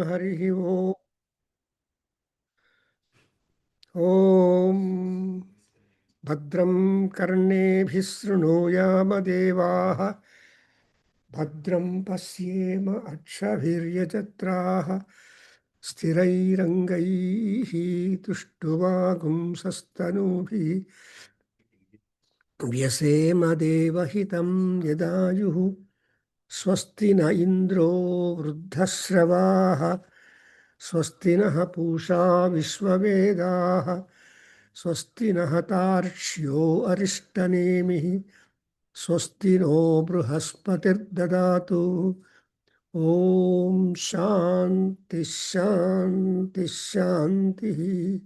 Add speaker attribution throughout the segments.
Speaker 1: Harihi Om. Om Bhadram Karnebhih Shrunuyama Devaah Bhadram Pasyema Akshaviryajatraah Sthirairangaihi Tushtuvagum Sastanubhi Vyasema Devahitam Yadayuhu Swasti na Indro Vruddhasravaah Swasti naha Pusha Vishwavedaah Swasti naha Tarshyo Arishtanemihi Swasti no Bruhaspatir Dadatu Om Shanti Shanti Shanti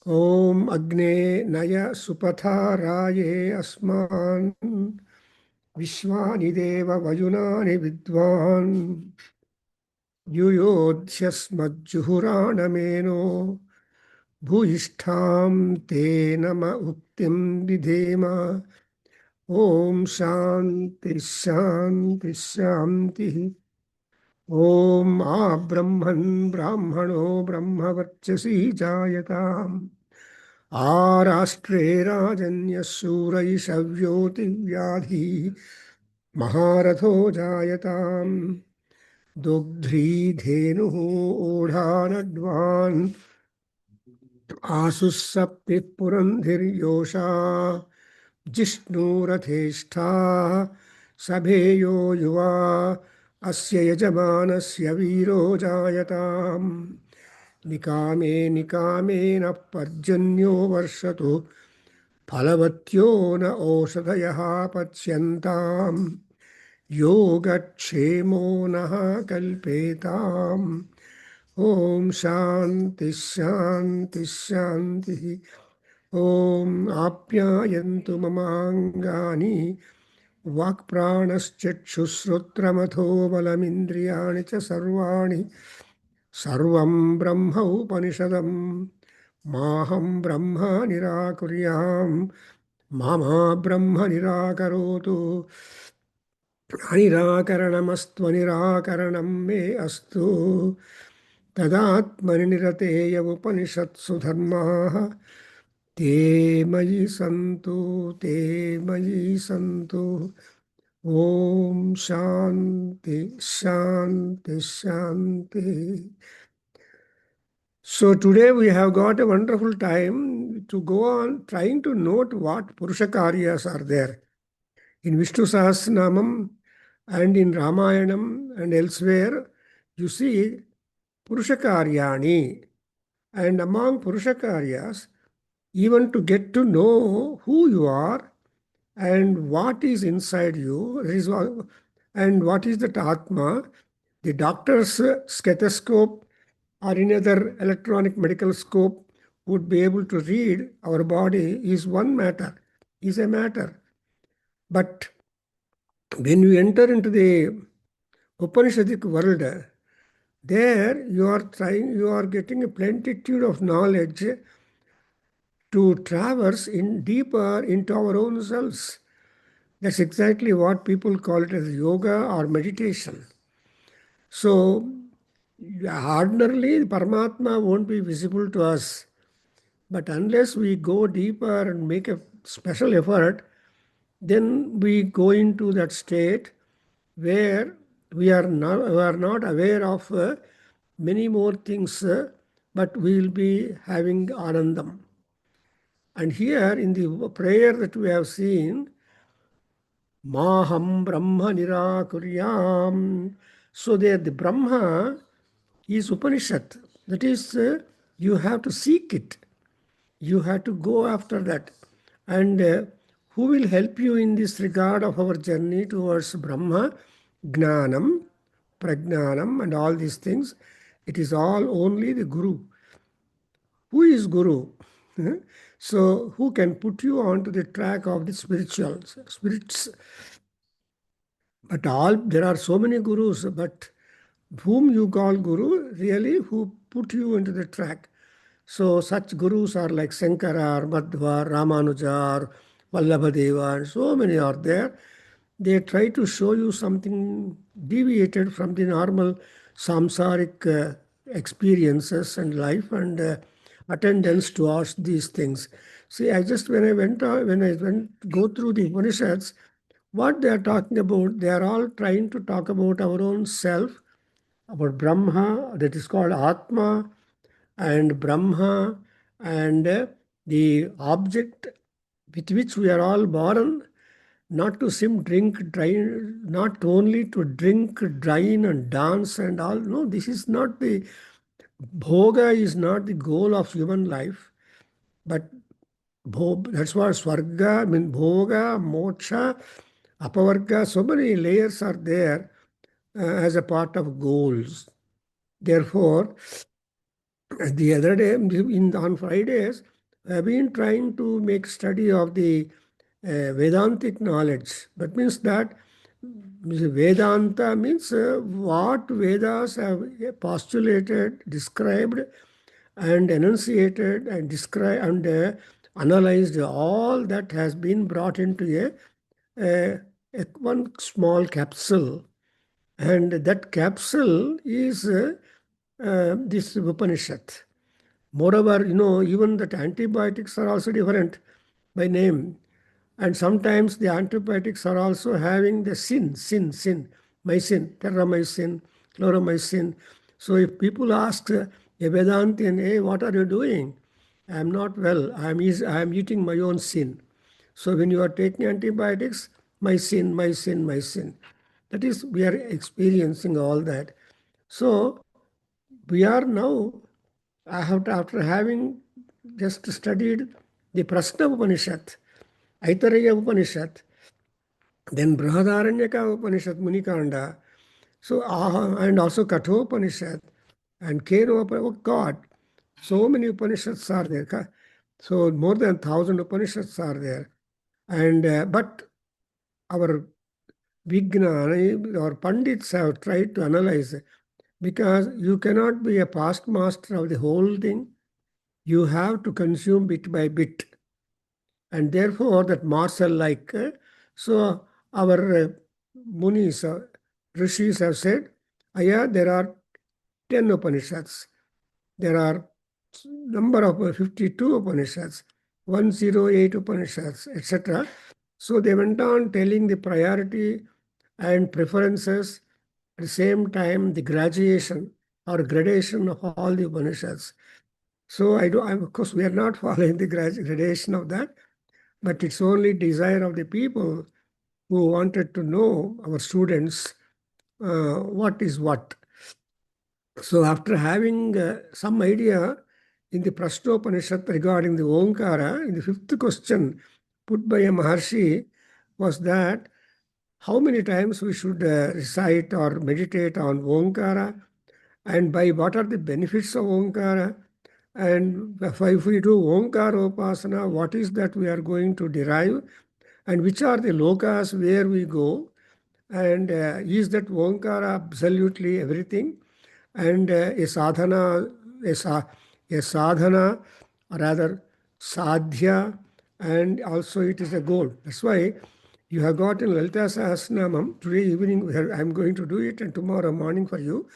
Speaker 1: Om Agne Naya Supatharaye Asman Vishwani Deva Vayunani Vidwan Yuyodhyasmajjuhuranameno Bhuyishtham te nama uktim vidhema Om Shanti Shanti Shanti Om Abrahman Brahmano Brahmavarchasi Jayatam Arashtre Rajanya Surai Shavyoti Vyadhi Maharatho Jayatam Dugdhi Dhenu Odhanadvan Asusapti Purandhir Yosha Jishnu Ratheshtha Sabheyo Yuva Asya Yajamanasya Viro Jayatam Nikame Nikame na Parjanyo Varshato Phalavatyo na Oshadhayaha Pachyantam Yogakshemo naha kalpetam Om Shanti Shanti Shanti Om Apyayantu Mamangani Vakpranaschakshushrutramatho Balamindriyani cha Sarvani Sarvam Brahma Upanishadam Maham Brahma Nirakuryam Mama Brahma Nirakarotu Anirakaranamastu Nirakaranam me astu Tadatmani nirateya upanishatsu dharmaha te mayi santu Om Shanti Shanti Shanti. So today we have got a wonderful time to go on trying to note what Purushakaryas are there. In Vishnu Sahasranamam and in Ramayanam and elsewhere, you see Purushakaryani. And among Purushakaryas, even to get to know who you are and what is inside you, and what is that Atma, the doctor's stethoscope or any other electronic medical scope would be able to read our body is one matter, is a matter. But when you enter into the Upanishadic world, there you are getting a plenitude of knowledge to traverse in deeper into our own selves. That's exactly what people call it as yoga or meditation. So ordinarily, Paramatma won't be visible to us. But unless we go deeper and make a special effort, then we go into that state where we are not aware of many more things, but we will be having anandam. And here in the prayer that we have seen, Maham Brahma Nirakuryam. So there the Brahma is Upanishad. That is, you have to seek it. You have to go after that. And who will help you in this regard of our journey towards Brahma, Gnanam, Prajnanam, and all these things? It is all only the Guru. Who is Guru? So who can put you onto the track of the spirits? But there are so many gurus, but whom you call Guru, really, who put you into the track? So such gurus are like Sankara, or Madhva, Ramanuja, or Vallabhadeva, and so many are there. they try to show you something deviated from the normal samsaric experiences and life and attendance towards these things. See, I just when I went go through the Upanishads, what they are talking about, they are all trying to talk about our own self, about Brahma, that is called Atma, and Brahma, and the object with which we are all born, not to sim, drink, drain, not only to drink, drain, and dance and all. No, this is not the bhoga is not the goal of human life, but that's what swarga, I mean bhoga, moksha, apavarga, so many layers are there as a part of goals. Therefore, the other day, on Fridays, I've been trying to make study of the Vedantic knowledge. That means that Vedanta means what Vedas have postulated, described, and enunciated, and described and analyzed. All that has been brought into a one small capsule, and that capsule is this Upanishad. Moreover, even that antibiotics are also different by name. And sometimes the antibiotics are also having the sin, mycin, terramycin, chloromycin. So if people ask a Vedantian, hey, what are you doing? I'm not well. I'm eating my own sin. So when you are taking antibiotics, my sin. That is, we are experiencing all that. So we are now, after having just studied the Prasna Upanishad, Aitareya Upanishad, then Brihadaranyaka Upanishad, Munikanda, so and also Kathopanishad and Keno, oh God, so many Upanishads are there. So more than 1,000 Upanishads are there. And but our Vigna, our Pandits have tried to analyze it, because you cannot be a past master of the whole thing. You have to consume bit by bit. And therefore, that morsel like, so our Munis, Rishis have said, yeah, there are 10 Upanishads. There are number of 52 Upanishads, 108 Upanishads, etc. So they went on telling the priority and preferences, at the same time the graduation or gradation of all the Upanishads. So of course, we are not following the gradation of that, but it's only desire of the people who wanted to know, our students, what is what. So after having some idea in the Prashnopanishad regarding the Omkara, in the fifth question put by a Maharshi was that how many times we should recite or meditate on Omkara, and by what are the benefits of Omkara, and if we do Omkara Upasana, what is that we are going to derive, and which are the lokas where we go, and is that Omkara absolutely everything, and a sadhana, a sadhana, or rather sadhya, and also it is a goal. That's why you have got in Lalita Sahasranamam, today evening I'm going to do it, and tomorrow morning for you.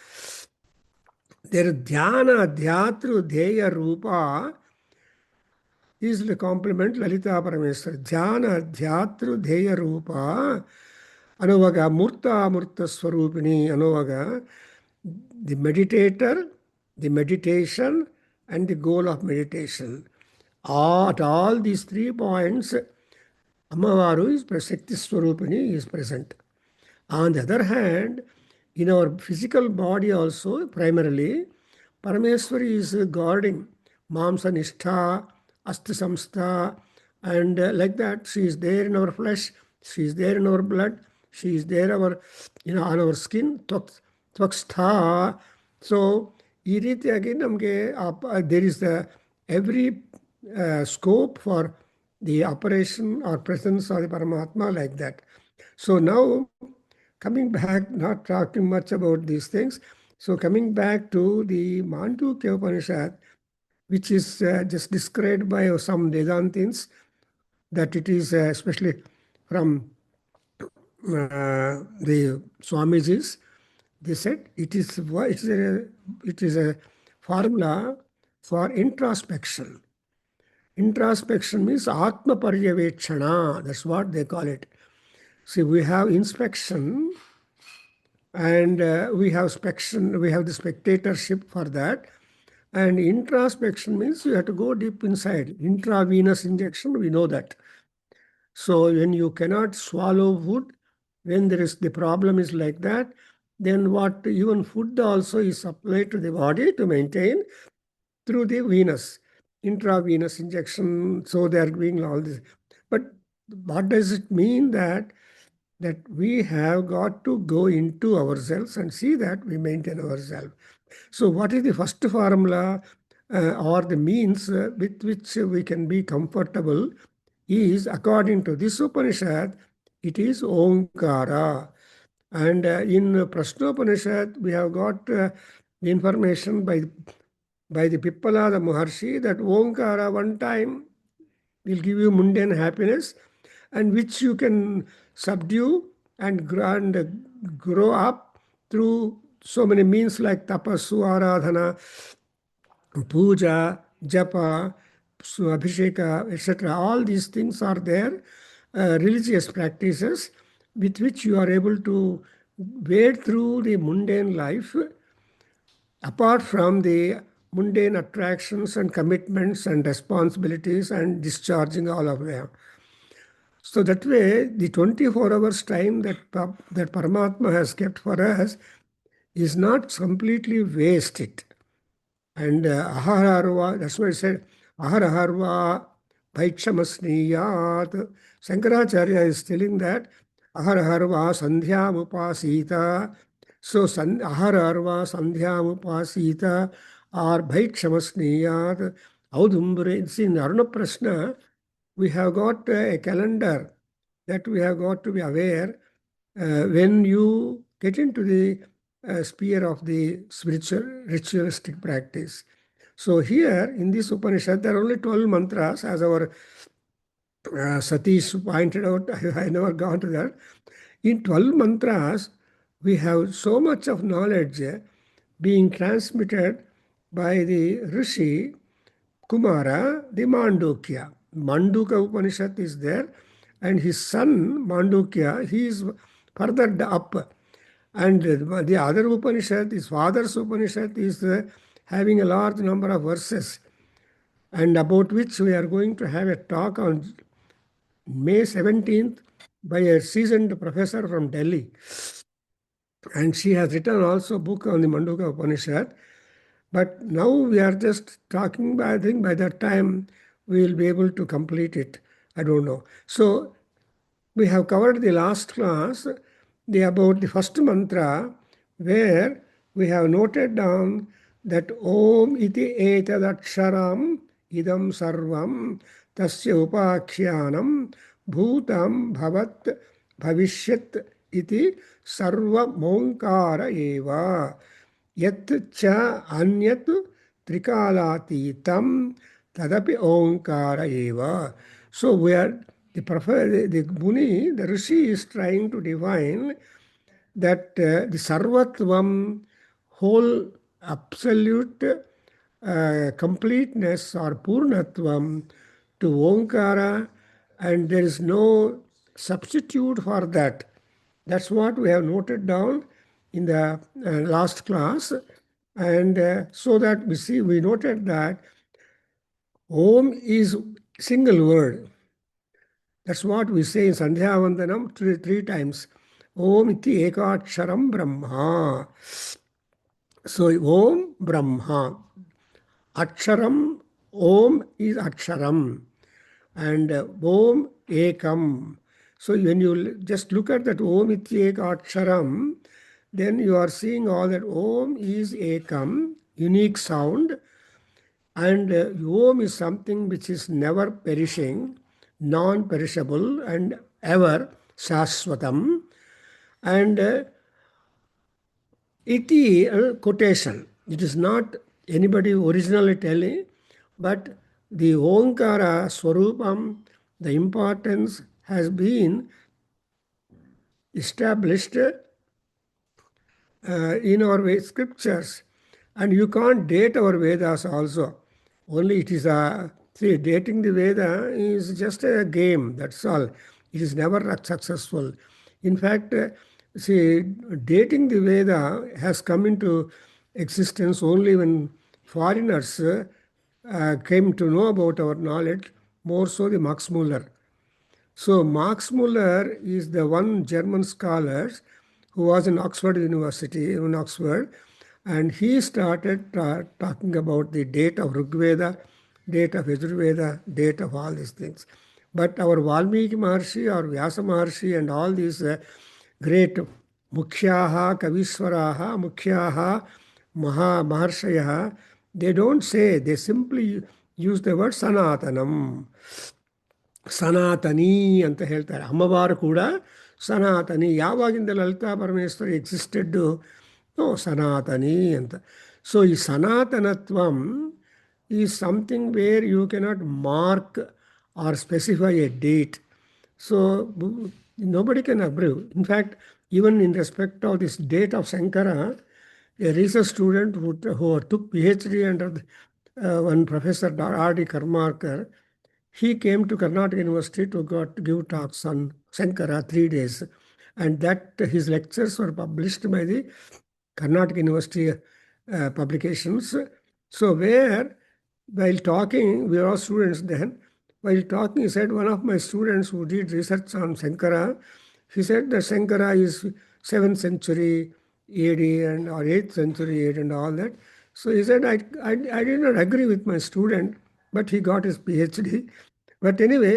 Speaker 1: There dhyana, dhyatru, dheya, rupa is the complement Lalita Parameswar. Dhyana, dhyatru, dheya, rupa, anuvaga, murta, murta swarupini, anuvaga, the meditator, the meditation, and the goal of meditation. At all these 3 points, Amavaru is Shakti Swarupini is present. On the other hand, in our physical body also, primarily, Parameswari is guarding Mamsa Nishtha, Asti Samstha, and like that, she is there in our flesh, she is there in our blood, she is there on our skin, Tvakstha. So, ಈ ರೀತಿಯಾಗಿ ನಮಗೆ there is the every scope for the operation or presence of the Paramatma like that. So now, coming back, not talking much about these things. So coming back to the Mundukhyopanishad, which is just described by some Vedantins, that it is especially from the Swamijis, they said it is a formula for introspection. Introspection means Atma Paryavekshana. That's what they call it. See, we have inspection and we have spection, we have the spectatorship for that. And introspection means you have to go deep inside. Intravenous injection, we know that. So when you cannot swallow food, when there is the problem is like that, then what even food also is supplied to the body to maintain through the venous, intravenous injection. So they are doing all this. But what does it mean that we have got to go into ourselves and see that we maintain ourselves? So what is the first formula or the means with which we can be comfortable is, according to this Upanishad, it is Omkara. And in Prashnopanishad, we have got the information by the Pippala, the Maharshi, that Omkara one time will give you mundane happiness, and which you can subdue and grow up through so many means like tapasu, aradhana, puja, japa, abhisheka, etc. All these things are there, religious practices with which you are able to wade through the mundane life, apart from the mundane attractions and commitments and responsibilities and discharging all of them. So that way, the 24 hours time that Paramatma has kept for us is not completely wasted. And ahararva, that's why I said, aharaharva bhaikshamasniyat. Shankaracharya is telling that aharaharva sandhyamupasita. So aharaharva sandhyamupasita or bhaikshamasniyat. Audhumbare, it's in Aruna Prashna, we have got a calendar that we have got to be aware when you get into the sphere of the spiritual ritualistic practice. So here in this Upanishad, there are only 12 mantras, as our Satish pointed out. I never gone to that. In 12 mantras, we have so much of knowledge being transmitted by the Rishi Kumara, the Mandukya. Mandukya Upanishad is there, and his son Mandukya, he is further up. And the other Upanishad, his father's Upanishad, is having a large number of verses, and about which we are going to have a talk on May 17th by a seasoned professor from Delhi. And she has written also a book on the Mandukya Upanishad. But now we are just talking, I think by that time we will be able to complete it. I don't know. So we have covered the last class about the first mantra, where we have noted down that Om iti etadaksharam idam sarvam tasya upakhyanam bhutam bhavat bhavishyat iti sarva monkara eva. Yat cha anyat trikalatitam tadapi onkara eva. So we are the Muni, the Rishi is trying to define that the Sarvatvam, whole absolute completeness or Purnatvam to Onkara, and there is no substitute for that. That's what we have noted down in the last class. And so that we noted that Om is single word. That's what we say in Sandhya Vandanam three times. Om iti ekaksharam Brahma. So Om Brahma. Aksharam, Om is Aksharam. And Om Ekam. So when you just look at that Om iti ekaksharam, then you are seeing all that Om is Ekam, unique sound. And Om is something which is never perishing, non-perishable, and ever shashvatam. And iti quotation. It is not anybody originally telling, but the Onkara Swarupam, the importance has been established in our scriptures. And you can't date our Vedas also. Only it is see, dating the Veda is just a game, that's all. It is never successful. In fact, see, dating the Veda has come into existence only when foreigners came to know about our knowledge, more so the Max Muller. So Max Muller is the one German scholar who was in Oxford University, in Oxford, and he started talking about the date of Rigveda, date of Yajurveda, date of all these things. But our Valmiki Maharshi or Vyasa Maharshi and all these great Mukhyaha, Kaviswaraha, Mukhyaha, Maharshayaha, they don't say, they simply use the word Sanatanam. ಸನಾತನಿ ಅಂತ ಹೇಳ್ತಾರೆ. ಅಮ್ಮವಾರು ಕೂಡ ಸನಾತನಿ. ಯಾವಾಗಿಂದ ಲಲಿತಾ ಪರಮೇಶ್ವರಿ ಎಕ್ಸಿಸ್ಟೆಡ್ಡು? ಸನಾತನಿ ಅಂತ. So ಈ ಸನಾತನತ್ವಂ is something where you cannot mark or specify a date. So nobody can approve. In fact, even in respect of this date of Shankara, a research student who took PhD under one professor, R.D. Karmarkar, he came to Karnataka University to give talks on Shankara 3 days. And that his lectures were published by the Karnataka University publications. So while talking, we were all students then, while talking, he said, one of my students who did research on Shankara, he said that Shankara is 7th century AD or 8th century AD and all that. So he said, I did not agree with my student, but he got his PhD. But anyway,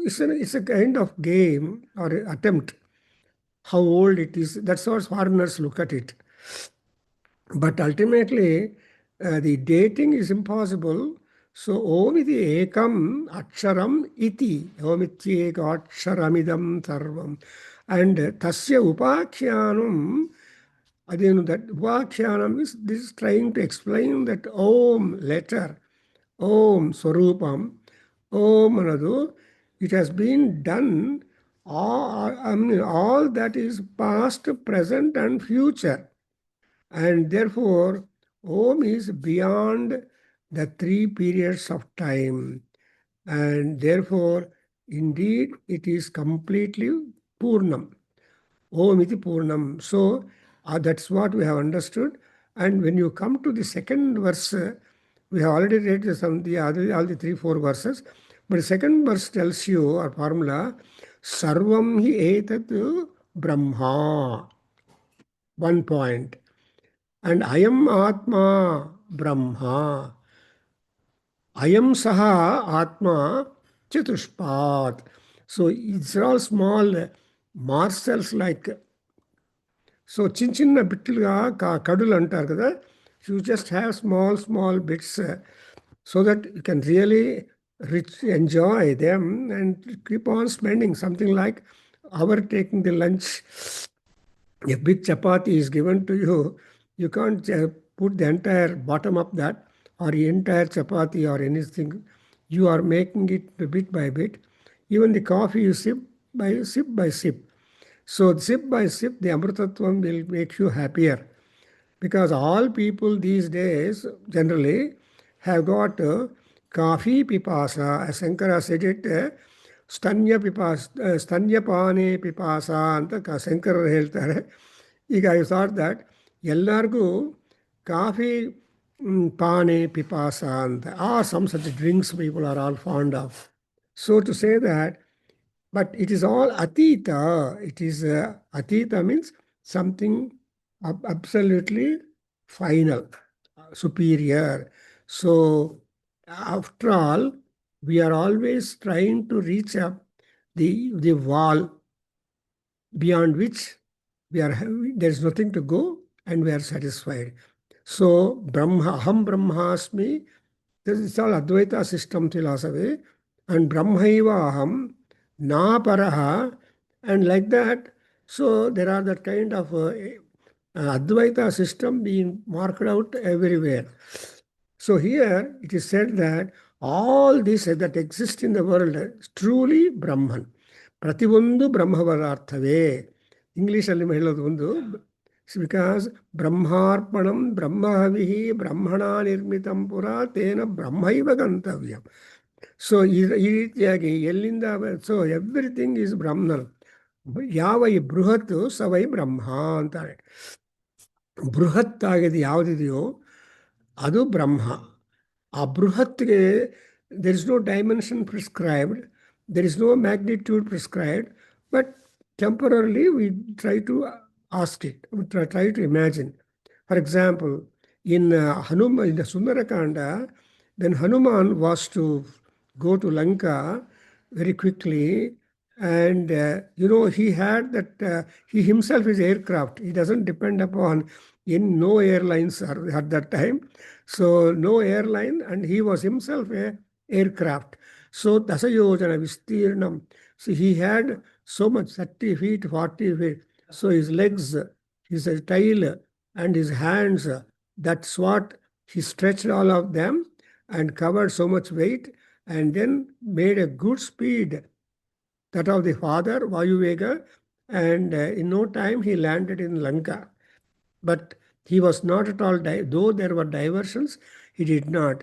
Speaker 1: it's a kind of game or attempt, how old it is. That's how foreigners look at it. But ultimately, the dating is impossible. So, Om iti ekam aksharam iti. Om iti eka aksharamidam sarvam. And tasya upakhyanam, that upakhyanam is this is trying to explain that Om letter, Om Swarupam, Om Anadu, it has been done, all that is past, present and future. And therefore, Om is beyond the 3 periods of time. And therefore, indeed, it is completely Purnam. Om iti Purnam. So, that's what we have understood. And when you come to the second verse, we have already read all the 3-4 verses. But the second verse tells you, our formula, Sarvam hi etat Brahma. One point. And Ayam Atma Brahma. Ayam Saha Atma Chatushpat. So it's all small morsels like. So చిన్న బిట్టులుగా కడులు అంటారు కదా. You just have small bits so that you can really enjoy them and keep on spending. Something like our taking the lunch, a big chapati is given to you. You can't put the entire bottom of that or the entire chapati or anything. You are making it bit by bit. Even the coffee you sip by sip. So sip by sip, the Amritatvam will make you happier. Because all people these days generally have got coffee pipasa, as Shankara said it, ಸ್ತನ್ಯಪಾನೆ ಪಿಪಾಸ ಅಂತ ಶಂಕರರು ಹೇಳ್ತಾರೆ. ಈಗ I thought that ಎಲ್ಲರಿಗೂ coffee ಪಾನೆ ಪಿಪಾಸ ಅಂತ some such drinks people are all fond of. So to say that, but it is all atita. It is atita means something absolutely final, superior. So after all, we are always trying to reach up the wall beyond which there is nothing to go and we are satisfied. So Aham Brahmasmi, this is all Advaita system philosophy, and Brahmaiva Aham, Na Paraha, and like that. So there are that kind of Advaita system being marked out everywhere. So here it is said that all this that exists in the world is truly Brahman. Pratibundu Brahmavararthave. ಇಂಗ್ಲೀಷಲ್ಲಿ ಹೇಳೋದು ಒಂದು, because ಬ್ರಹ್ಮಾರ್ಪಣಂ ಬ್ರಹ್ಮಹವಿಹಿ ಬ್ರಹ್ಮಣ ನಿರ್ಮಿತಂ ಪುರ ತೇನ ಬ್ರಹ್ಮೈವ ಗಂತವ್ಯಂ. So ಈ ರೀತಿಯಾಗಿ ಎಲ್ಲಿಂದ, so everything is ಬ್ರಹ್ಮನ್. ಯಾವ ಈ ಬೃಹತ್ ಸವೈ ಬ್ರಹ್ಮ ಅಂತಾರೆ. ಬೃಹತ್ ಆಗಿದೆ ಯಾವುದಿದೆಯೋ ಅದು ಬ್ರಹ್ಮ. ಆ ಬೃಹತ್ಗೆ there is no dimension prescribed, there is no magnitude prescribed, but temporarily we try to ask it, we try to imagine. For example, in in the Sundarakanda, when Hanuman was to go to Lanka very quickly, and he had that, he himself is aircraft, he doesn't depend upon no airlines at that time. So no airline, and he was himself a aircraft. So Dasayojana Vistirnam. So he had so much, 30 feet, 40 feet. So his legs, his tail, and his hands, that's what he stretched all of them and covered so much weight, and then made a good speed, that of the father, Vayuvega, and in no time he landed in Lanka. But he was not at all, though there were diversions, he did not.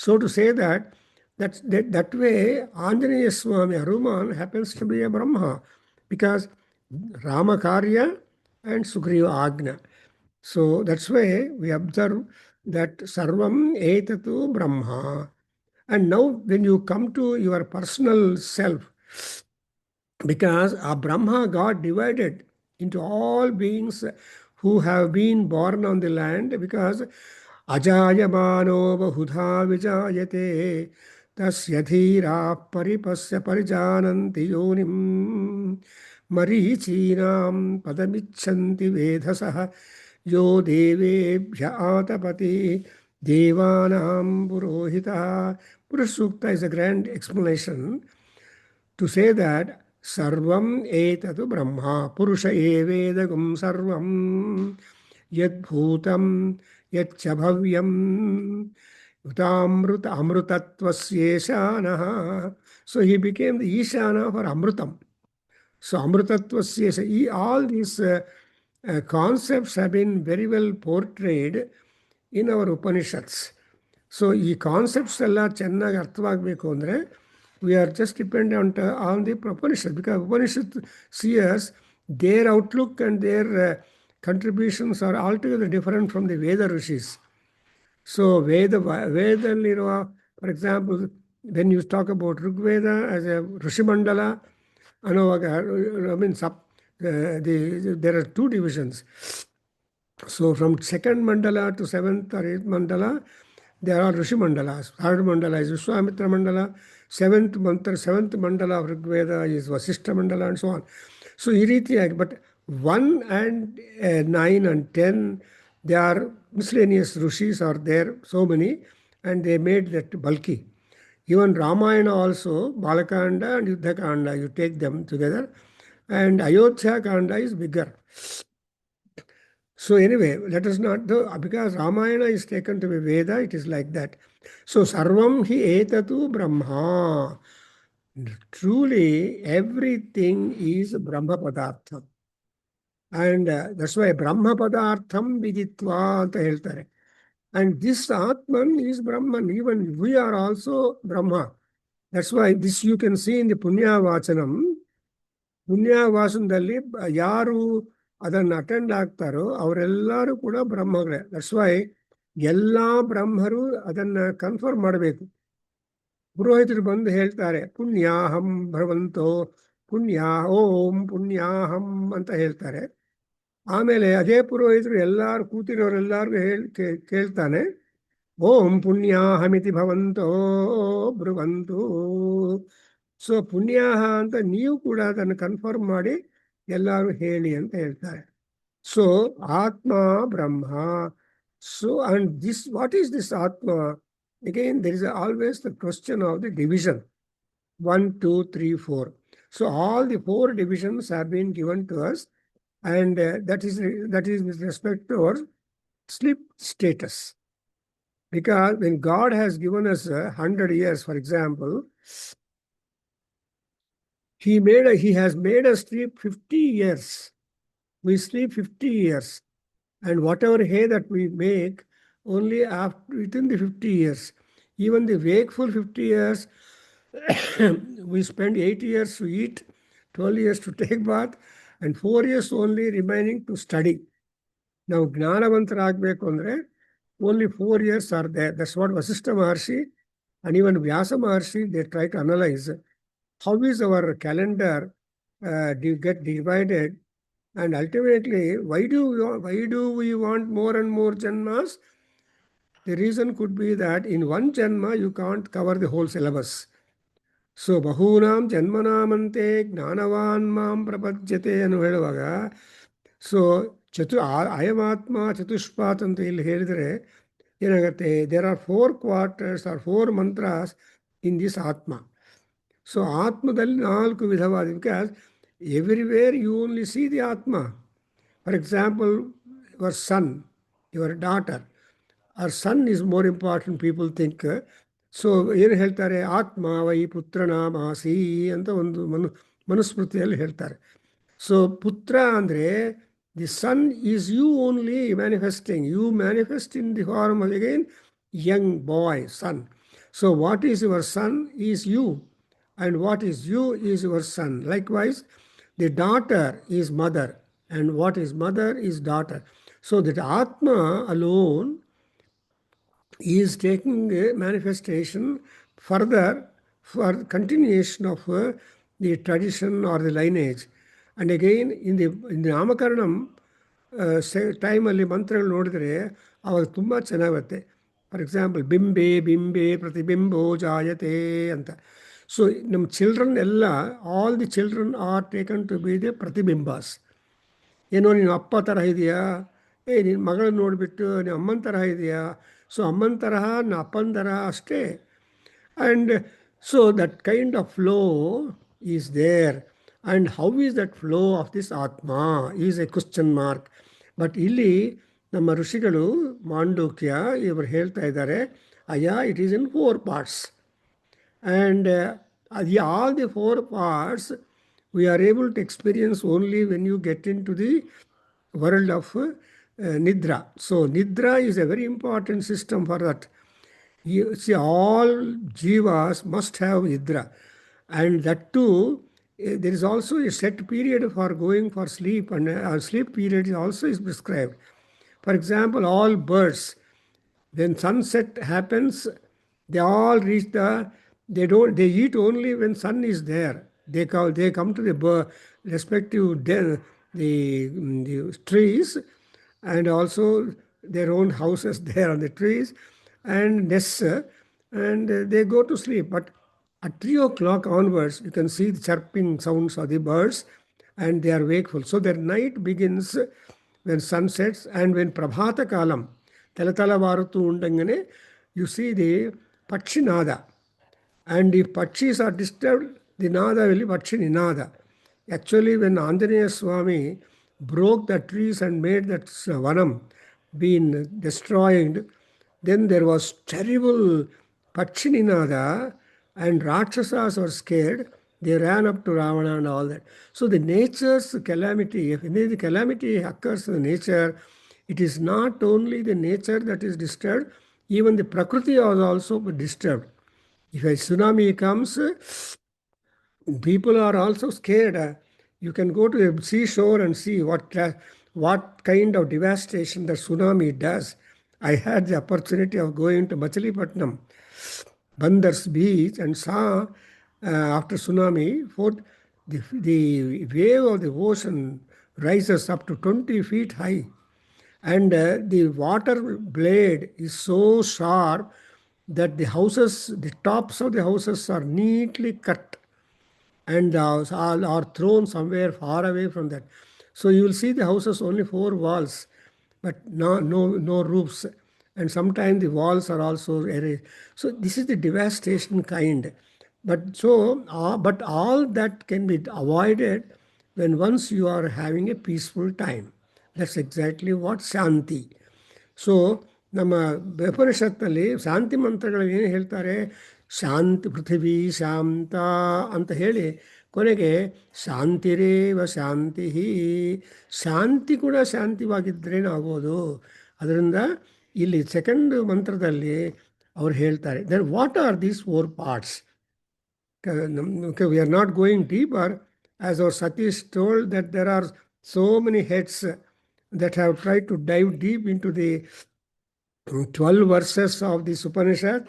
Speaker 1: So to say that way, Anjaneya Swami, Hanuman, happens to be a Brahma, because Rama Karya and Sugriva Agna. So that's why we observe that Sarvam Etatu Brahma. And now when you come to your personal self, because a Brahma got divided into all beings who have been born on the land, because Ajayamano Bahudha Vijayate Tasya Dhira Paripasya Parijananti Yonim Marichinam Padamichanti Vedasaha Yo Devebhya Atapati Devanam Purohita. Purusukta is a grand explanation to say that Sarvam etatu Brahma, Purusha evedagum sarvam, yad bhutam, yad chabhavyam, utamruta amrutatvasya. So he became the Ishana for Amrutam. So Amrutatvasya, all these concepts have been very well portrayed in our Upanishads. So ಈ concepts ಎಲ್ಲ ಚೆನ್ನಾಗಿ ಅರ್ಥವಾಗಬೇಕು ಅಂದರೆ we are just dependent on the Upanishad, because Upanishad seers, their outlook and their contributions are altogether different from the Veda Rishis. So Veda, for example, when you talk about Rig Veda as a Rishi Mandala, there are two divisions. So from second mandala to seventh or eighth mandala, there are Rishi Mandalas. Third mandala is Vishwamitra Mandala. Seventh mandala of Rig Veda is Vasishtha Mandala, and so on. So, but 1 and 9 and 10, they are miscellaneous Rishis are there, so many, and they made that bulky. Even Ramayana also, Balakanda and Yuddhakanda, you take them together, and Ayodhya Kanda is bigger. So anyway, let us not do, because Ramayana is taken to be Veda, it is like that. So Sarvam hi etatu Brahma. Truly, everything is Brahma Padartham. And that's why Brahma Padartham viditva anta heltare. And this Atman is Brahman. Even we are also Brahma. That's why this you can see in the Punya Vachanam. Punya Vasanದಲ್ಲಿ ಯಾರು ಅದನ್ನು attend ಆಗ್ತಾರೋ ಅವರೆಲ್ಲರೂ ಕೂಡ ಬ್ರಹ್ಮಗಳೇ. That's why ಎಲ್ಲ ಬ್ರಹ್ಮರು ಅದನ್ನು confirm ಮಾಡಬೇಕು. ಪುರೋಹಿತರು ಬಂದು ಹೇಳ್ತಾರೆ ಪುಣ್ಯಾಹಂ ಭಗವಂತೋ ಓಂ ಪುಣ್ಯಾಹಂ ಅಂತ ಹೇಳ್ತಾರೆ. ಆಮೇಲೆ ಅದೇ ಪುರೋಹಿತರು ಎಲ್ಲರೂ ಕೂತಿರೋರೆಲ್ಲರಿಗೂ ಕೇಳ್ತಾನೆ ಓಂ ಪುಣ್ಯಾಹಮಿತಿ ಭವಂತೋ ಬ್ರುವಂತು. ಸೊ ಪುಣ್ಯಾಹ ಅಂತ ನೀವು ಕೂಡ ಅದನ್ನು ಕನ್ಫರ್ಮ್ ಮಾಡಿ ಎಲ್ಲರೂ ಹೇಳಿ ಅಂತ ಹೇಳ್ತಾರೆ. ಸೊ ಆತ್ಮ ಬ್ರಹ್ಮ. So and this, what is this atma? Again, there is always the question of the division. 1, 2, 3, 4. So all the 4 divisions have been given to us, and that is with respect to our sleep status. Because when God has given us 100 years, for example, He has made us sleep 50 years. We sleep 50 years. And whatever hay that we make, only after within the 50 years. Even the wakeful 50 years, we spend 8 years to eat, 12 years to take bath, and 4 years only remaining to study. Now, ಜ್ಞಾನವಂತರಾಗಬೇಕು ಅಂದರೆ only 4 years are there. That's what Vasishtha Maharshi and even Vyasa Maharshi, they try to analyze how is our calendar get divided, and ultimately, why do we want more and more janmas? The reason could be that in one janma you can't cover the whole syllabus. So bahunam janmanamante ಜ್ಞಾನವಾನ್ ಮಾಂ ಪ್ರಪದ್ಯತೆ ಅನ್ನು ಹೇಳುವಾಗ, so ಅಯಮಾತ್ಮ ಚತುಷ್ಪಾತ್ ಅಂತ ಇಲ್ಲಿ ಹೇಳಿದರೆ ಏನಾಗುತ್ತೆ, there are 4 quarters or 4 mantras in this atma. So ಆತ್ಮದಲ್ಲಿ 4 ವಿಧವಾದ, because everywhere you only see the atma. For example, your son, your daughter. our son is more important, people think. So ಏನು ಹೇಳ್ತಾರೆ, ಆತ್ಮ ವೈ ಪುತ್ರನಾಮಾಸಿ ಅಂತ ಒಂದು ಮನುಸ್ಮೃತಿಯಲ್ಲಿ ಹೇಳ್ತಾರೆ. ಸೊ ಪುತ್ರ ಅಂದರೆ the son is you only manifesting. You manifest in the form of again young boy son. So what is your son is you, and what is you is your son. Likewise the daughter is mother, and what is mother is daughter. So that atma alone is taking a manifestation further for continuation of the tradition or the lineage. And again, in the ನಾಮಕರಣಂ ಟೈಮಲ್ಲಿ ಮಂತ್ರಗಳು ನೋಡಿದರೆ ಅವಾಗ ತುಂಬ ಚೆನ್ನಾಗುತ್ತೆ. For example, ಬಿಂಬೆ ಬಿಂಬೆ ಪ್ರತಿಬಿಂಬೋ ಜಾಯತೆ ಅಂತ. So ನಮ್ಮ children ಎಲ್ಲ, all the children are taken to be the ಪ್ರತಿಬಿಂಬಾಸ್. ಏನೋ ನೀನು ಅಪ್ಪ ತರಹ ಇದೆಯಾ, ನಿನ್ನ ಮಗಳನ್ನ ನೋಡಿಬಿಟ್ಟು ನೀವು ಅಮ್ಮನ ತರಹ ಇದೆಯಾ, ಸೊ ಅಮ್ಮನ ತರಹ ಅಪ್ಪನ ತರಹ ಅಷ್ಟೇ. And so that kind of flow is there. And how is that flow of this atma is a question mark. But ಇಲ್ಲಿ ನಮ್ಮ ಋಷಿಗಳು ಮಾಂಡುಕ್ಯ ಇವರು ಹೇಳ್ತಾ ಇದ್ದಾರೆ, it is in 4 parts. And all the 4 parts we are able to experience only when you get into the world of Nidra. So Nidra is a very important system for that. You see, all jivas must have Nidra. And that too, there is also a set period for going for sleep, and sleep period also is prescribed. For example, all birds, when sunset happens, they all reach they eat only when sun is there. They come to the respective the trees, and also their own houses there on the trees and nests, and they go to sleep. But at 3 o'clock onwards, you can see the chirping sounds of the birds, and they are wakeful. So their night begins when sun sets, and when Prabhata Kalam, Telatala Varutu Undangane, you see the Pakshinada. And if Pakshis are disturbed, the Nada will be Pakshi Ninada. Actually, when Anjaneya Swami broke the trees and made that vanam being destroyed, then there was terrible Pakshininada, and Rakshasas were scared. They ran up to Ravana and all that. So the nature's calamity, if any the calamity occurs in the nature, it is not only the nature that is disturbed, even the Prakriti was also disturbed. If a tsunami comes, people are also scared. You can go to the seashore and see what kind of devastation the tsunami does. I had the opportunity of going to Machilipatnam, Bandar's beach, and saw after tsunami, the wave of the ocean rises up to 20 feet high. And the water blade is so sharp that the tops of the houses are neatly cut, and are thrown somewhere far away from that. So you will see the houses only 4 walls, but no roofs, and sometimes the walls are also erased. So this is the devastation kind. But all that can be avoided when once you are having a peaceful time. That's exactly what Shanti. So ನಮ್ಮ ಉಪನಿಷತ್ತಲ್ಲಿ ಶಾಂತಿ ಮಂತ್ರಗಳಲ್ಲಿ ಏನು ಹೇಳ್ತಾರೆ, ಶಾಂತಿ ಪೃಥಿವೀ ಶಾಂತ ಅಂತ ಹೇಳಿ ಕೊನೆಗೆ ಶಾಂತಿರೇವ ಶಾಂತಿ, ಶಾಂತಿ ಕೂಡ ಶಾಂತಿವಾಗಿದ್ದರೇನು ಆಗೋದು. ಅದರಿಂದ ಇಲ್ಲಿ ಸೆಕೆಂಡ್ ಮಂತ್ರದಲ್ಲಿ ಅವ್ರು ಹೇಳ್ತಾರೆ, then what are these 4 parts? Okay, we are not going deeper, as our Satish told that there are so many heads that have tried to dive deep into the 12 verses of this Upanishad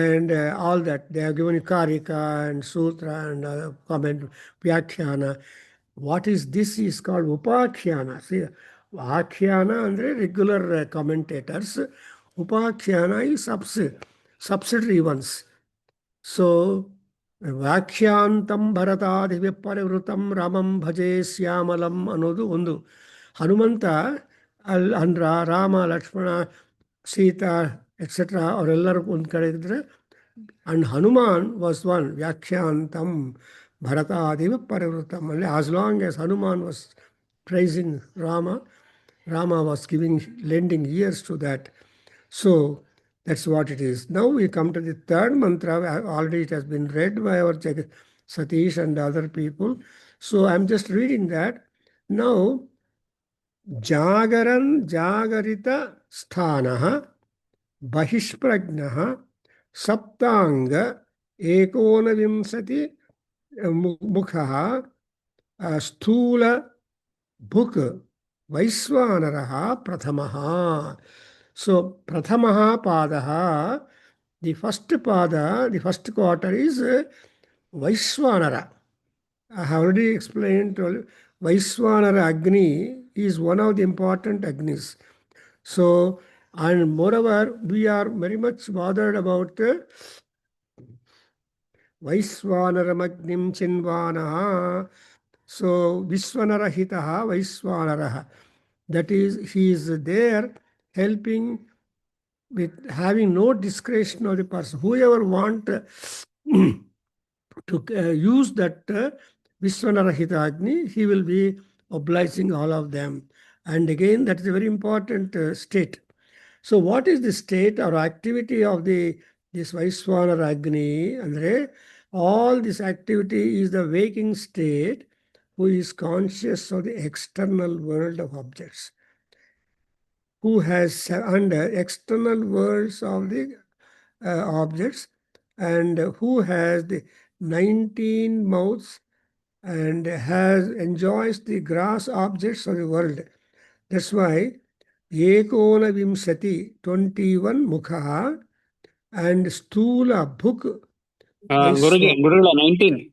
Speaker 1: and all that. They have given Karika and Sutra and comment, Vyakhyana. What is this is called Upakhyana. See, Akhyana andre regular commentators. Upakhyana is subsidiary ones. So, ವ್ಯಾಖ್ಯಾಂತಂ ಭರತಾದಿವ್ಯ ಪರಿವೃತಂ ರಾಮಂ ಭಜೆ ಶ್ಯಾಮಲಂ ಅನ್ನೋದು ಒಂದು. ಹನುಮಂತ ಅಂದ್ರ Rama, Lakshmana, Sita etcetera ಅವರೆಲ್ಲರೂ ಒಂದು ಕಡೆ ಇದ್ದರೆ, and Hanuman was one ವ್ಯಾಖ್ಯಾಂತಂ ಭರತಾದಿವ ಪರಿವೃತಂ. ಅಂದರೆ as long as Hanuman was pricing Rama was lending ears to that. So that's what it is. Now we come to the third mantra. Already it has been read by our Satish and other people. So I'm just reading that. Now, Jagaran Jagarita Sthanaha Bahishprajnaha Saptanga Ekonavimsati Mukhaha Sthula Bhuk Vaiswanaraha Prathamaha. So, Prathamaha Padaha, the first pada, the first quarter is Vaiswanara. I have already explained, Vaiswanara Agni is one of the important Agnis. So, and moreover, we are very much bothered about Vaiswanaramagnim Chinvanaha. So, Vishwanarahitaha Vaiswanaraha. That is, he is there helping with having no discretion of the person. Whoever want to use that Vishwanarahita Agni, he will be obliging all of them. And again, that is a very important state. So what is the state or activity of this Vaiswanara Agni? Andre, all this activity is the waking state who is conscious of the external world of objects, who has under external worlds of the objects, and who has the 19 mouths and enjoys the gross objects of the world. That's why Ekona Vimsati 21 Mukha and Stula Bhuk.
Speaker 2: Guruji, 19.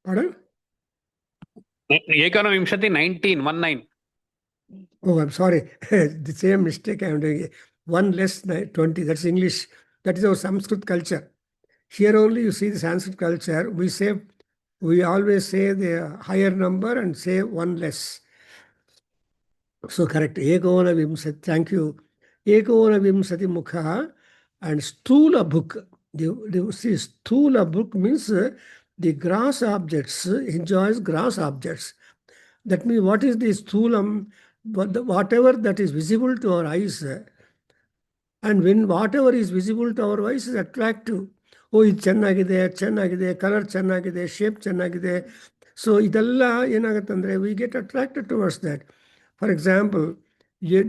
Speaker 1: Pardon?
Speaker 2: Ekana Vimshati 19, 19.
Speaker 1: Oh, I'm sorry. The same mistake I'm doing. One less 20. That's English. That is our Sanskrit culture. Here only you see the Sanskrit culture. We always say the higher number and say one less. So correct. Ekona Vimsati. Thank you. Ekona Vimsati Mukha and Stula Bhuk. See, Stula Bhuk means the gross objects, enjoys gross objects. That means what is the sthulam? Whatever that is visible to our eyes, and when whatever is visible to our eyes is attractive. Oh, ಇದು ಚೆನ್ನಾಗಿದೆ, colour ಚೆನ್ನಾಗಿದೆ, shape ಚೆನ್ನಾಗಿದೆ. So ಇದೆಲ್ಲ ಏನಾಗುತ್ತಂದರೆ we get attracted towards that. For example,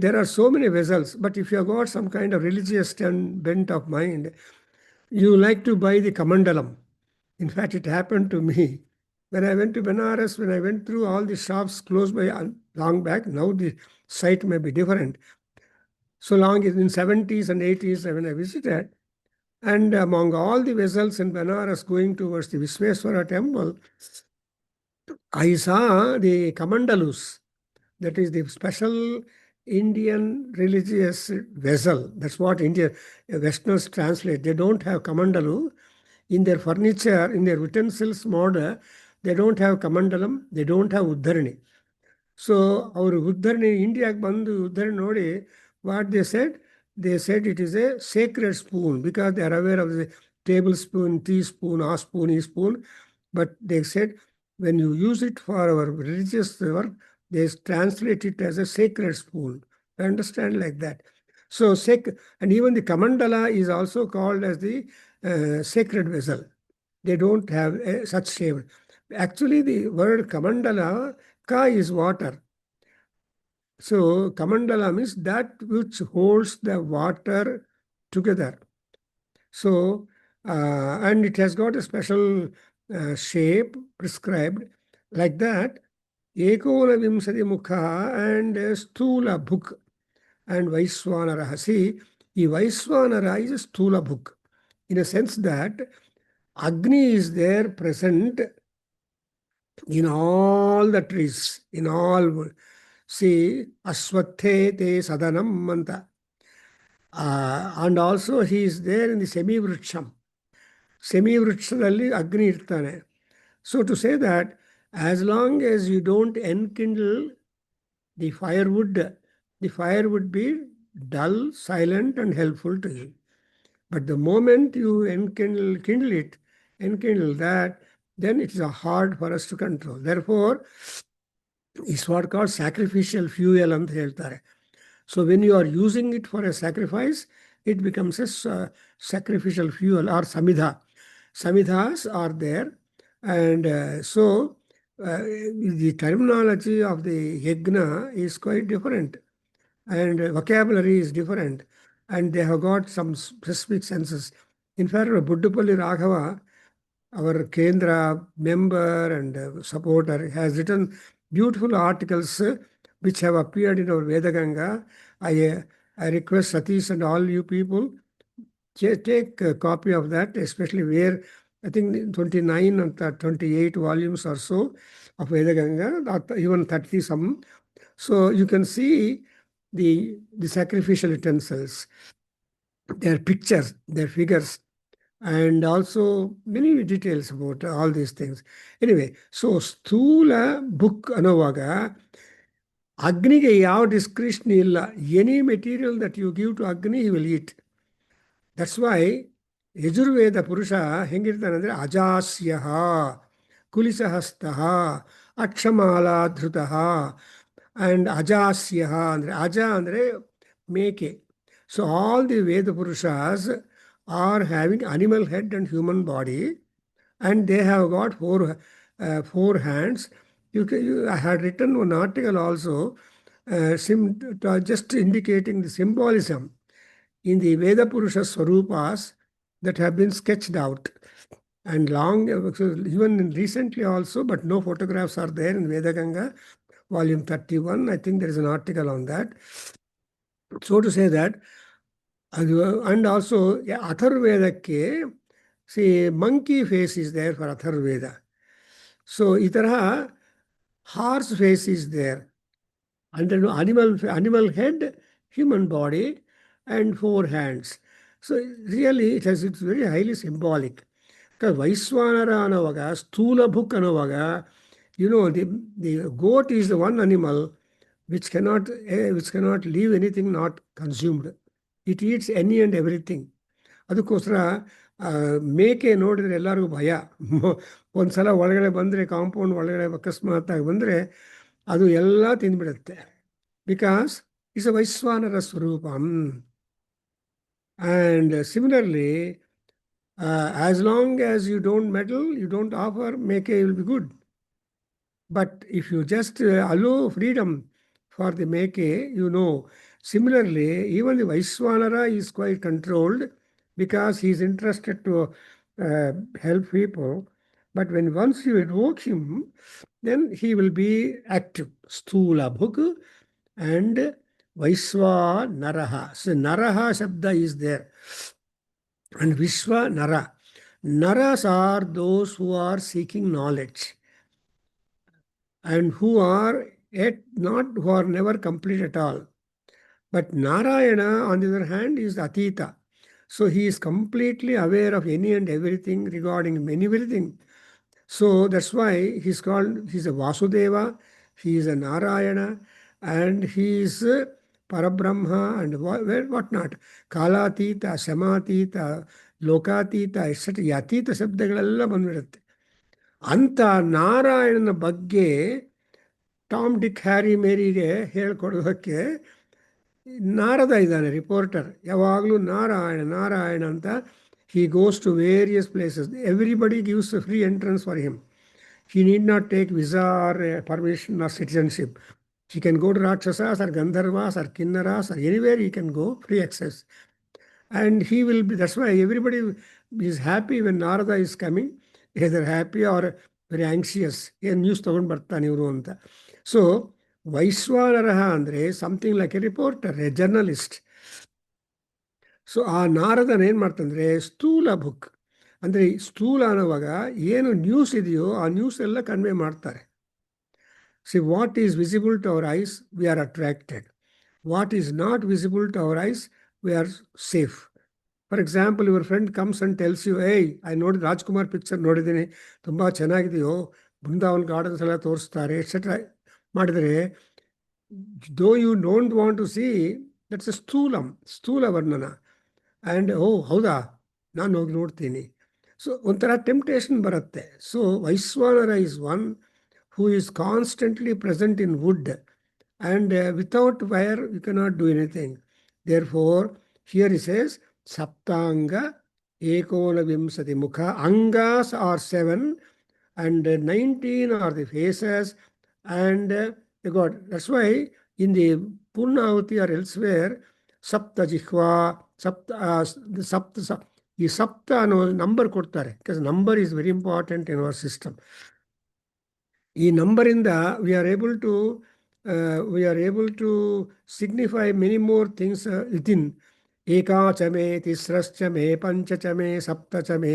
Speaker 1: there are so many vessels, but if you have got some kind of religious bent of mind, you like to buy the kamandalam. In fact, it happened to me. When I went to Benares, when I went through all the shops close by long back, now the site may be different. So long as in 70s and 80s when I visited, and among all the vessels in Benares going towards the Visveswara temple, I saw the kamandalus. That is the special Indian religious vessel. That's what Westerners translate. They don't have kamandalu. In their furniture, in their utensils model, they don't have kamandalam, they don't have uddharani. So our uddharani, India bandu uddharani nodi, what they said it is a sacred spoon because they are aware of the tablespoon, teaspoon, a spoon, a spoon. But they said when you use it for our religious work, they translate it as a sacred spoon. I understand like that. So and even the kamandala is also called as the sacred vessel. They don't have such shape. Actually, the word Kamandala, Ka is water. So Kamandala means that which holds the water together. So, and it has got a special shape prescribed like that. Ekona Vimsati Mukha and Stula Bhuk and Vaiswanara. See, the Vaiswanara is a Stula Bhuk in a sense that Agni is there present in all the trees, in all. See, Aswathe te Sadanam Manta. And also he is there in the semi-vriksham. Semi-vrikshadalli Agni irtane. So to say that as long as you don't enkindle the firewood, the fire would be dull, silent, and helpful to you. But the moment you enkindle that, then it is hard for us to control. Therefore, it's what called sacrificial fuel ಅಂತ ಹೇಳ್ತಾರೆ. So when you are using it for a sacrifice, it becomes a sacrificial fuel or samidha. Samidhas are there, and the terminology of the yajna is quite different, and vocabulary is different, and they have got some specific senses. In fact, Buddhapalli Raghava, our Kendra member and supporter, has written beautiful articles which have appeared in our Veda Ganga. I request Satish and all you people take a copy of that, especially where I think 29 and 28 volumes or so of Veda Ganga, even 30 some. So you can see the sacrificial utensils, their pictures, their figures, and also many details about all these things. Anyway, so Stula book Anovaga, Agniಗೆ ಯಾವ discretion ಇಲ್ಲ. Any material that you give to Agni, he will eat. That's why Yajurveda ಪುರುಷ ಹೆಂಗಿರ್ತಾನಂದ್ರೆ ಅಜಾಸ್ಯ ಕುಲಿಸಹಸ್ತ ಅಕ್ಷಮಾಲಾಧೃತ and ಅಜಾಸ್ಯ ಅಂದರೆ ಅಜ ಅಂದರೆ ಮೇಕೆ. So all the Veda Purushas are having animal head and human body, and they have got four hands. I had written one article also, just indicating the symbolism in the Veda Purusha Swarupas that have been sketched out. And long, even recently also, but no photographs are there in Veda Ganga, volume 31. I think there is an article on that. So to say that, and also Atharvedake, see, monkey face is there for Atharveda. So itara horse face is there. And then animal head, human body, and four hands. So really it's very highly symbolic. Because Vaiswanara Anavaga, Stula Bhuk Anavaga, the goat is the one animal which cannot leave anything not consumed. It eats any and everything. ಅದಕ್ಕೋಸ್ಕರ ಮೇಕೆ ನೋಡಿದ್ರೆ ಎಲ್ಲರಿಗೂ ಭಯ. ಒಂದ್ಸಲ ಒಳಗಡೆ ಬಂದರೆ, compound ಒಳಗಡೆ ಅಕಸ್ಮಾತ್ತಾಗಿ ಬಂದರೆ ಅದು ಎಲ್ಲ ತಿಂದ್ಬಿಡುತ್ತೆ. ಬಿಕಾಸ್ ಇಟ್ಸ್ ಅ ವೈಶ್ವಾನರ ಸ್ವರೂಪಂ. And similarly, as long as you don't meddle, you don't offer, make it will be good. But if you just allow freedom for the make, similarly, even the Vaiswanara is quite controlled because he is interested to help people. But when once you evoke him, then he will be active. Stula Bhuk and Vaiswa Naraha. So Naraha Shabda is there. And Vishwa Nara. Naras are those who are seeking knowledge and who are never complete at all. But Narayana, on the other hand, is Atita. So he is completely aware of any and everything regarding everything. So that's why he's a Vasudeva, he is a Narayana, and he is Parabrahma and whatnot. Kalatita, Samatita, Lokatita, etc. Yatita ಶಬ್ದಗಳೆಲ್ಲ ಬಂದ್ಬಿಡುತ್ತೆ. ಅಂತ ನಾರಾಯಣನ ಬಗ್ಗೆ Tom DK Harry ಮೇರಿಗೆ ಹೇಳ್ಕೊಡೋದಕ್ಕೆ Narada ಇದ್ದಾನೆ reporter. ಯಾವಾಗಲೂ ನಾರಾಯಣ ನಾರಾಯಣ ಅಂತ He goes to various places. Everybody gives a free entrance for him. He need not take visa or permission or citizenship. He can go to Rakshasas or Gandharvas or Kinnaras or anywhere he can go, free access. And he will be, that's why everybody is happy when Narada is coming, either happy or very anxious. ಏನು news ತಗೊಂಡು ಬರ್ತಾನೆ ಇವರು ಅಂತ. So ವೈಶ್ವಾನರಹ ಅಂದರೆ something like A reporter, A journalist. So ಆ ನಾರದನ ಏನು ಮಾಡ್ತಂದ್ರೆ ಸ್ಥೂಲ book, ಅಂದರೆ ಸ್ಥೂಲ ಅನ್ನುವಾಗ ಏನು ನ್ಯೂಸ್ ಇದೆಯೋ ಆ ನ್ಯೂಸ್ ಎಲ್ಲ ಕನ್ವೆ ಮಾಡ್ತಾರೆ. See what is visible to our eyes, we are attracted. What is not visible to our eyes, we are safe. For example, your friend comes and tells you, hey I ನೋಡಿ Rajkumar picture ನೋಡಿದ್ದೀನಿ, ತುಂಬ ಚೆನ್ನಾಗಿದೆಯೋ, Brindavan gardens ಎಲ್ಲ ತೋರಿಸ್ತಾರೆ etcetera ಮಾಡಿದರೆ, though you don't want to see, that's a ಸ್ಥೂಲ ವರ್ಣನ. And O ಹೌದಾ, ನಾನು ಹೋಗಿ ನೋಡ್ತೀನಿ. ಸೊ ಒಂಥರ ಟೆಂಪ್ಟೇಷನ್ ಬರುತ್ತೆ. So Vaishvanara is one who is constantly present in wood, and without fire you cannot do anything. Therefore here he says saptanga ekonavimsati mukha, angas are 7 and 19 are the faces and the god. That's why in the Purnahuti or elsewhere sapta jihva, the sapta, ಈ ಸಪ್ತ ಅನ್ನೋ number ಕೊಡ್ತಾರೆ, because number is very important in our system. ಈ ನಂಬರಿಂದ we are able to signify many more things within. ಏಕಾಚ ಮೇ, ತಿಸ್ರಶ್ಚ ಮೇ, ಪಂಚಚ ಮೇ, ಸಪ್ತಚ ಮೇ,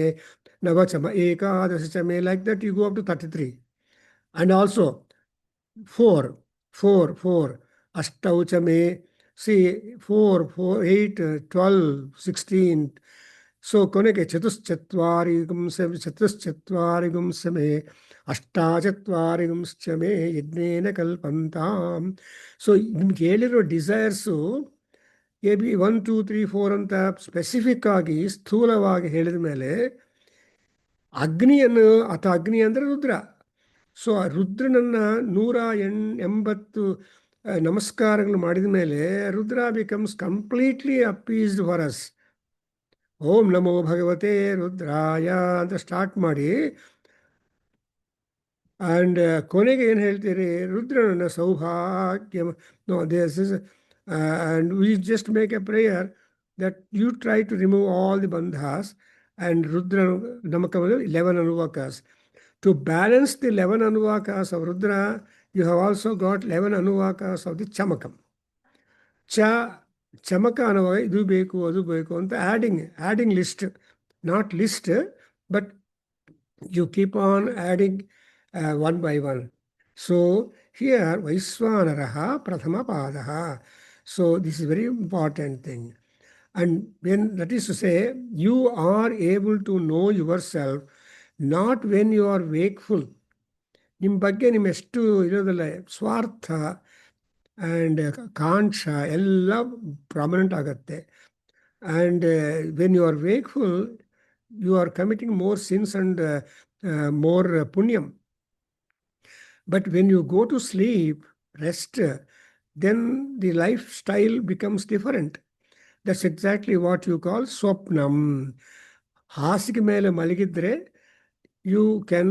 Speaker 1: ನವಚ ಮೇ, ಏಕಾದಶಚ ಮೇ, like that you go up to 33. And also 4, ಅಷ್ಟೌ ಚ ಮೇ, ಸಿ 4, 8, 12, 16. ಸೊ ಕೊನೆಗೆ ಚತುಶ್ಚತ್ವಾರಿಗುಂಸ ಮೇ, ಅಷ್ಟಾಚತ್ವಾರಿಗುಂಶ್ಚ ಮೇ ಯಜ್ಞೇನ ಕಲ್ಪಂತಾಂ. ಸೊ ನಿಮ್ಗೆ ಹೇಳಿರೋ ಡಿಸೈರ್ಸು ಎ ಬಿ 1, 2, 3, 4 ಅಂತ ಸ್ಪೆಸಿಫಿಕ್ ಆಗಿ ಸ್ಥೂಲವಾಗಿ ಹೇಳಿದ ಮೇಲೆ ಅಗ್ನಿಯನ್ನು, ಅಥವಾ ಅಗ್ನಿ ಅಂದರೆ ರುದ್ರ. ಸೊ ಆ ರುದ್ರನನ್ನು 180 ನಮಸ್ಕಾರಗಳು ಮಾಡಿದ ಮೇಲೆ Rudra becomes completely appeased for us. ಓಂ ನಮೋ ಭಗವತೆ ರುದ್ರಾಯ ಅಂತ ಸ್ಟಾರ್ಟ್ ಮಾಡಿ, ಆ್ಯಂಡ್ ಕೊನೆಗೆ ಏನು ಹೇಳ್ತೀರಿ, ರುದ್ರನನ್ನ ಸೌಭಾಗ್ಯ. No this is and we just make a prayer that you try to remove all the ಬಂಧಾಸ್ ಆ್ಯಂಡ್ ರುದ್ರ ನಮಕ 11 ಅನುವಾಕಾಸ್. To balance the 11 anuvakas of Rudra, you have also got 11 anuvakas of the Chamakam. Chamaka ಅನ್ನುವಾಗ ಇದು ಬೇಕು ಅದು ಬೇಕು ಅಂತ adding list, not list, but you keep on adding one by one. So here Vaishwanaraha Prathama Padaha. So this is very important thing. And when that is to say, you are able to know yourself not when you are wakeful. ನಿಮ್ಮ ಬಗ್ಗೆ ನಿಮ್ಮ ಎಷ್ಟು ಇರೋದಿಲ್ಲ, ಸ್ವಾರ್ಥ and ಕಾಂಕ್ಷ ಎಲ್ಲ prominent ಆಗುತ್ತೆ. And when you are wakeful, you are committing more sins and more punyam. But when you go to sleep, rest, then the lifestyle becomes different. That's exactly what you call swapnam. ಹಾಸಿಗೆ ಮೇಲೆ ಮಲಗಿದ್ರೆ you can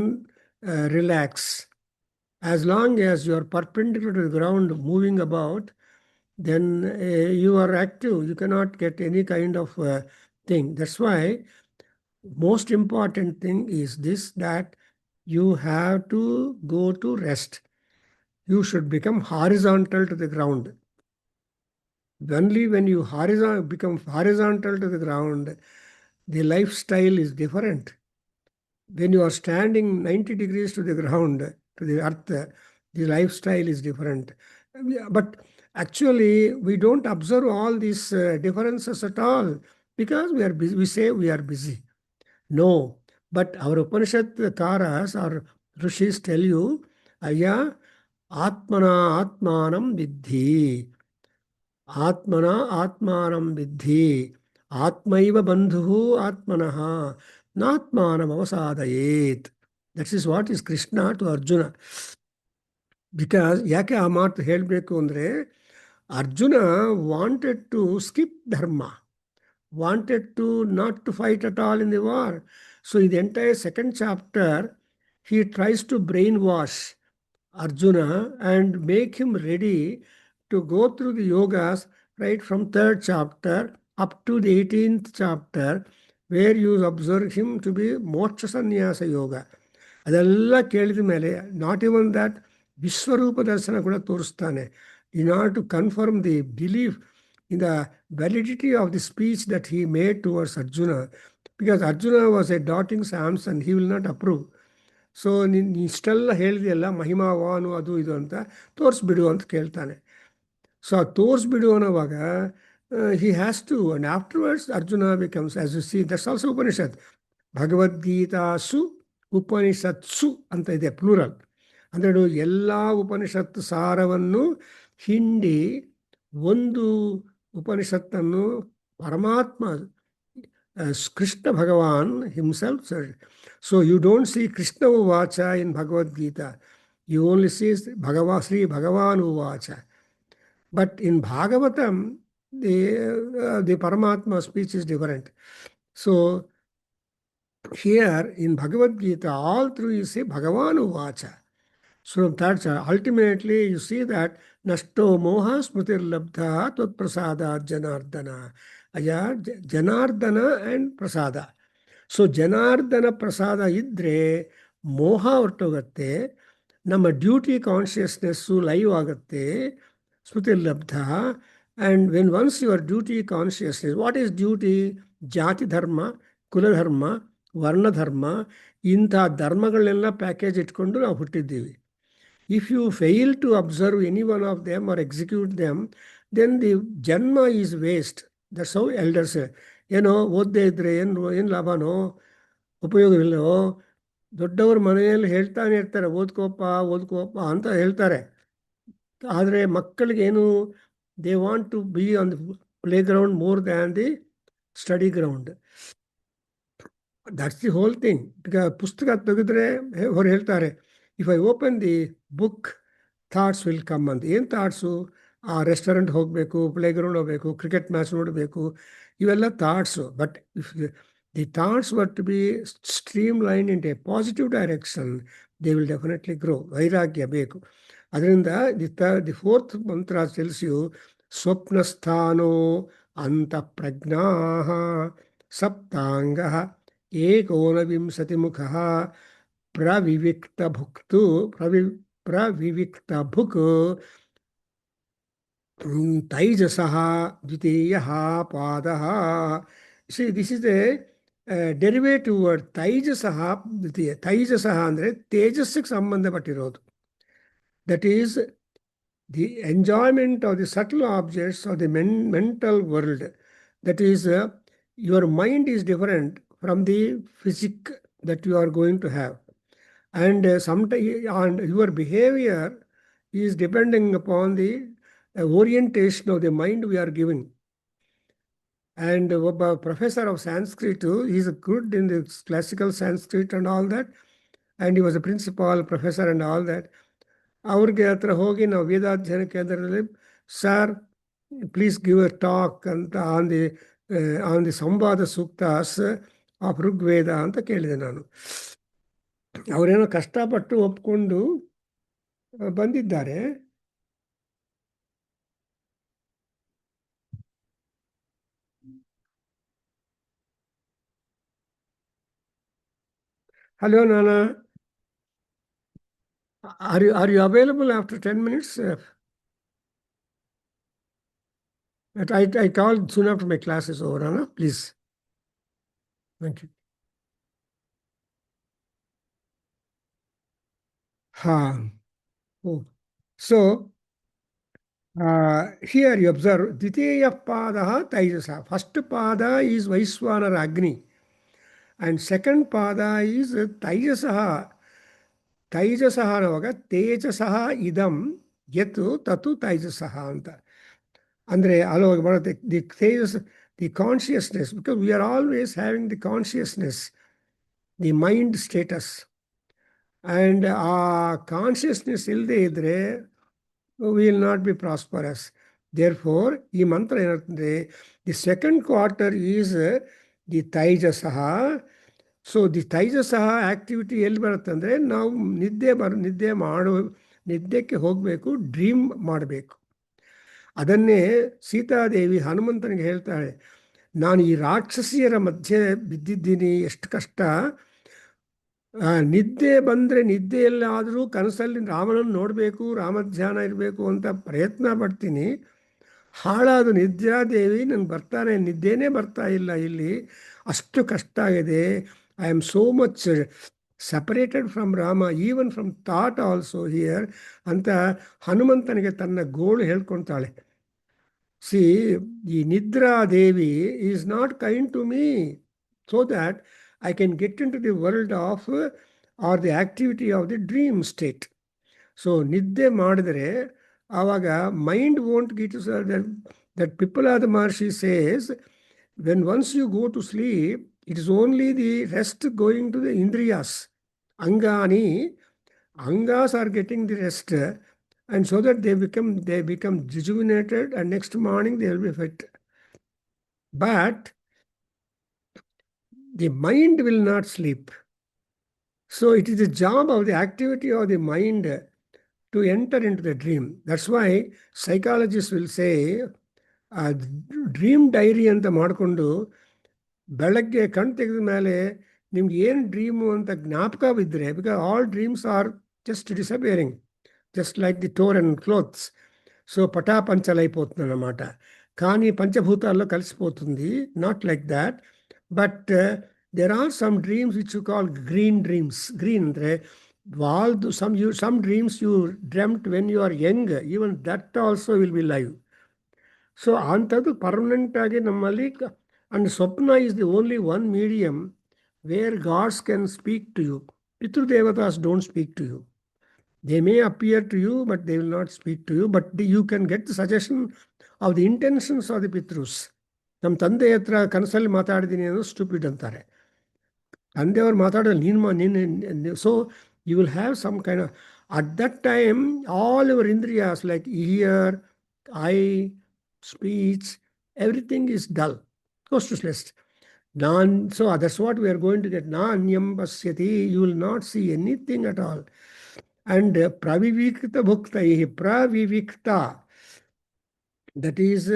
Speaker 1: relax. As long as you are perpendicular to the ground moving about, then you are active. You cannot get any kind of thing. That's why most important thing is this, that you have to go to rest. You should become horizontal to the ground. Only when you become horizontal to the ground, the lifestyle is different. When you are standing 90 degrees to the ground, to the earth, the lifestyle is different. But actually, we don't observe all these differences at all, because we are busy. We say we are busy. No, but our Upanishad Karas or Rishis tell you, Aya, Atmana Atmanam Vidhi. Atmana Atmanam Vidhi. Atmaiva Bandhu Atmanaha. Natmanam avasadayet. That is what is Krishna to Arjuna. Because ಯಾಕೆ ಆ ಮಾತು ಹೇಳಬೇಕು ಅಂದರೆ, Arjuna wanted to skip ಧರ್ಮ. wanted to not to fight at all in the war. So in the entire second chapter, he tries to brainwash Arjuna and make him ready to go through the yogas right from third chapter up to the 18th chapter, where you observe him to be moksha sannyasa yoga. ಅದೆಲ್ಲ ಕೇಳಿದ ಮೇಲೆ not even that ವಿಶ್ವರೂಪ ದರ್ಶನ ಕೂಡ ತೋರಿಸ್ತಾನೆ in order to confirm the belief in the validity of the speech that he made towards Arjuna because Arjuna was a doubting Samson he will not approve. So ನೀನು ಇಷ್ಟೆಲ್ಲ ಹೇಳಿದೆಯಲ್ಲ ಮಹಿಮಾವಾನು ಅದು ಇದು ಅಂತ ತೋರಿಸ್ಬಿಡು ಅಂತ ಕೇಳ್ತಾನೆ. ಸೊ ಆ ತೋರಿಸ್ಬಿಡು ಅನ್ನೋವಾಗ he has to and afterwards Arjuna becomes as you see that's also Upanishad. ಭಗವದ್ಗೀತಾಸು ಉಪನಿಷತ್ಸು ಅಂತ ಇದೆ ಪ್ಲೂರಲ್. ಅಂದರೆ ಎಲ್ಲ ಉಪನಿಷತ್ತು ಸಾರವನ್ನು ಹಿಂಡಿ ಒಂದು ಉಪನಿಷತ್ತನ್ನು ಪರಮಾತ್ಮ Krishna Bhagavan himself said. So you don't see Krishna Uvacha in Bhagavad Gita. You only see Sri Bhagavan Uvacha. But in Bhagavatam, the Paramatma speech is different. So here in Bhagavad Gita, all through you say Bhagavan Uvacha. So that's ultimately you see that Nashto Moha Smritir Labdha Tvat Prasada Janardana. Aya Janardana and Prasada. So Janardana ಪ್ರಸಾದ ಇದ್ದರೆ ಮೋಹ ಹೊರಟೋಗತ್ತೆ, ನಮ್ಮ duty consciousness live ಆಗುತ್ತೆ, ಸ್ಮೃತಿ ಲಬ್ಧ. And when once your duty consciousness, what is duty? ಜಾತಿ ಧರ್ಮ, ಕುಲಧರ್ಮ, ವರ್ಣಧರ್ಮ, ಇಂಥ ಧರ್ಮಗಳನ್ನೆಲ್ಲ ಪ್ಯಾಕೇಜ್ ಇಟ್ಕೊಂಡು ನಾವು ಹುಟ್ಟಿದ್ದೀವಿ. If you fail to observe any one of them or execute them, then the janma is waste. That's how elders. ಏನೋ ಓದದೇ ಇದ್ದರೆ ಏನು ಲಾಭನೋ, ಉಪಯೋಗವಿಲ್ಲವೋ. ದೊಡ್ಡವ್ರ ಮನೆಯಲ್ಲಿ ಹೇಳ್ತಾನೆ ಇರ್ತಾರೆ ಓದ್ಕೋಪ ಅಂತ ಹೇಳ್ತಾರೆ. ಆದರೆ ಮಕ್ಕಳಿಗೇನು, they want to be on the play ground more than the study ground. That's the whole thing. ಈಗ ಪುಸ್ತಕ ತೆಗೆದ್ರೆ ಅವ್ರು ಹೇಳ್ತಾರೆ, if I open the book thoughts will come ಅಂತ. ಏನು ಥಾಟ್ಸು? ಆ ರೆಸ್ಟೋರೆಂಟ್ ಹೋಗಬೇಕು, ಪ್ಲೇ ಗ್ರೌಂಡ್ ಹೋಗಬೇಕು, ಕ್ರಿಕೆಟ್ ಮ್ಯಾಚ್ ನೋಡಬೇಕು, ಇವೆಲ್ಲ thoughts. But if the thoughts were to be stream line in a positive direction, they will definitely grow. ವೈರಾಗ್ಯ ಬೇಕು. ಅದರಿಂದ ದಿ ಫೋರ್ತ್ ಮಂತ್ರ ಟೆಲ್ಸ್ ಯು ಸ್ವಪ್ನಸ್ಥಾನೋ ಅಂತ ಪ್ರಜ್ಞಾ ಸಪ್ತಾಂಗ ಏಕೋನವಿಂಶತಿಮುಖ ಪ್ರವಿವಿಕ್ತ ಭುಕ್ ತೈಜಸಃ ದ್ವಿತೀಯಃ ಪಾದಃ. See, this is a derivative word. ತೈಜಸಃ ದ್ವಿತೀಯ. ತೈಜಸಃ ಅಂದರೆ ತೇಜಸ್ಸಿಗೆ ಸಂಬಂಧಪಟ್ಟಿರೋದು. That is the enjoyment of the subtle objects of the mental world. That is, your mind is different from the physique that you are going to have. And sometimes your behavior is depending upon the orientation of the mind we are giving. And a professor of Sanskrit, he is good in the classical Sanskrit and all that, and he was a principal professor and all that. ಅವ್ರಿಗೆ ಹತ್ರ ಹೋಗಿ ನಾವು ವೇದಾಧ್ಯಯನ ಕೇಂದ್ರದಲ್ಲಿ, sir please give a talk ಅಂತ on the ಸಂವಾದ ಸೂಕ್ತಾಸ್ of Rigveda ಅಂತ ಕೇಳಿದೆ ನಾನು. ಅವರೇನೋ ಕಷ್ಟಪಟ್ಟು ಒಪ್ಕೊಂಡು ಬಂದಿದ್ದಾರೆ. Hello, Nana. Are you available after 10 minutes? I called soon after my class is over, Nana. Please. Thank you. Oh. So, here you observe, Dvitiya Padaha Taijasa. First Pada is Vaiswanara Agni. And second Pada is Taijasaha. Taijasaha ಅನ್ನುವಾಗ ತೇಜಸಃ ಇದಂ ಯತ್ ತತು ತೈಜಸಃ ಅಂತ. ಅಂದರೆ ಅಲ್ಲವಾಗ ಬರುತ್ತೆ the tejas, the consciousness, because we are always having the consciousness, the mind status. And ಆ consciousness ಇಲ್ಲದೆ ಇದ್ದರೆ will not be prosperous. Therefore, ಈ ಮಂತ್ರ ಏನಂತಂದ್ರೆ the second quarter is the Taijasa. So the Taijasa activity ಎಲ್ಲಿ ಬರುತ್ತೆ ಅಂದರೆ ನಾವು ನಿದ್ದೆಕ್ಕೆ ಹೋಗಬೇಕು, ಡ್ರೀಮ್ ಮಾಡಬೇಕು. ಅದನ್ನೇ ಸೀತಾದೇವಿ ಹನುಮಂತನಿಗೆ ಹೇಳ್ತಾಳೆ, ನಾನು ಈ ರಾಕ್ಷಸಿಯರ ಮಧ್ಯೆ ಬಿದ್ದಿದ್ದೀನಿ, ಎಷ್ಟು ಕಷ್ಟ. ನಿದ್ದೆ ಬಂದರೆ ನಿದ್ದೆಯಲ್ಲಾದರೂ ಕನಸಲ್ಲಿ ರಾಮನನ್ನು ನೋಡಬೇಕು, ರಾಮಧ್ಯಾನ ಇರಬೇಕು ಅಂತ ಪ್ರಯತ್ನ ಪಡ್ತೀನಿ. ಹಾಳಾದ ನಿದ್ರಾದೇವಿ ನನಗೆ ಬರ್ತಾನೆ, ನಿದ್ದೆನೇ ಬರ್ತಾ ಇಲ್ಲ, ಇಲ್ಲಿ ಅಷ್ಟು ಕಷ್ಟ ಆಗಿದೆ. I am so much separated from Rama, even from thought also here ಅಂತ ಹನುಮಂತನಿಗೆ ತನ್ನ ಗೋಳು ಹೇಳ್ಕೊಳ್ತಾಳೆ. ಸಿ, ಈ Nidradevi is not kind to me so that I can get into the world of or the activity of the dream state. So ನಿದ್ದೆ ಮಾಡಿದರೆ ಆವಾಗ mind won't get to that Pippalada Maharshi says, when once you go to sleep, it is only the rest going to the indriyas. Angas are getting the rest, and so that they become rejuvenated, and next morning they will be fit. But the mind will not sleep. So it is the job of the activity of the mind to enter into the dream. That's why psychologists will say, dream dairy ಅಂತ ಮಾಡಿಕೊಂಡು ಬೆಳಗ್ಗೆ ಕಣ್ ತೆಗೆದ ಮೇಲೆ ನಿಮ್ಗೆ ಏನು dream ಅಂತ ಜ್ಞಾಪಕ ಬಿದ್ದರೆ, because all dreams are just disappearing, just like the tore and clothes. So పటాపంచలైపోతుంది అన్నమాట. కానీ పంచభూతాల్లో కలిసిపోతుంది, not like that. But there are some dreams which you call green dreams. Green andre some dreams you dreamt when you are young, even that also will be live. So antadu permanent agi nammalli, and swapna is the only one medium where gods can speak to you. Pitru devatas don't speak to you. They may appear to you, but they will not speak to you. But you can get the suggestion of the intentions of the Pitrus. ನಮ್ಮ ತಂದೆ ಹತ್ರ ಕನಸಲ್ಲಿ ಮಾತಾಡಿದ್ದೀನಿ ಅನ್ನೋ stupid ಅಂತಾರೆ. ತಂದೆಯವರು ಮಾತಾಡೋದು ನೀನು. So you will have some kind of, at that time all your ಇಂದ್ರಿಯಾಸ್ like ear, eye, speech, everything is dull, goes to rest. So that's what we are going to get. Nanyam pasyati, you will not see anything at all. And pravivikta bhuktaihi, pravivikta, that is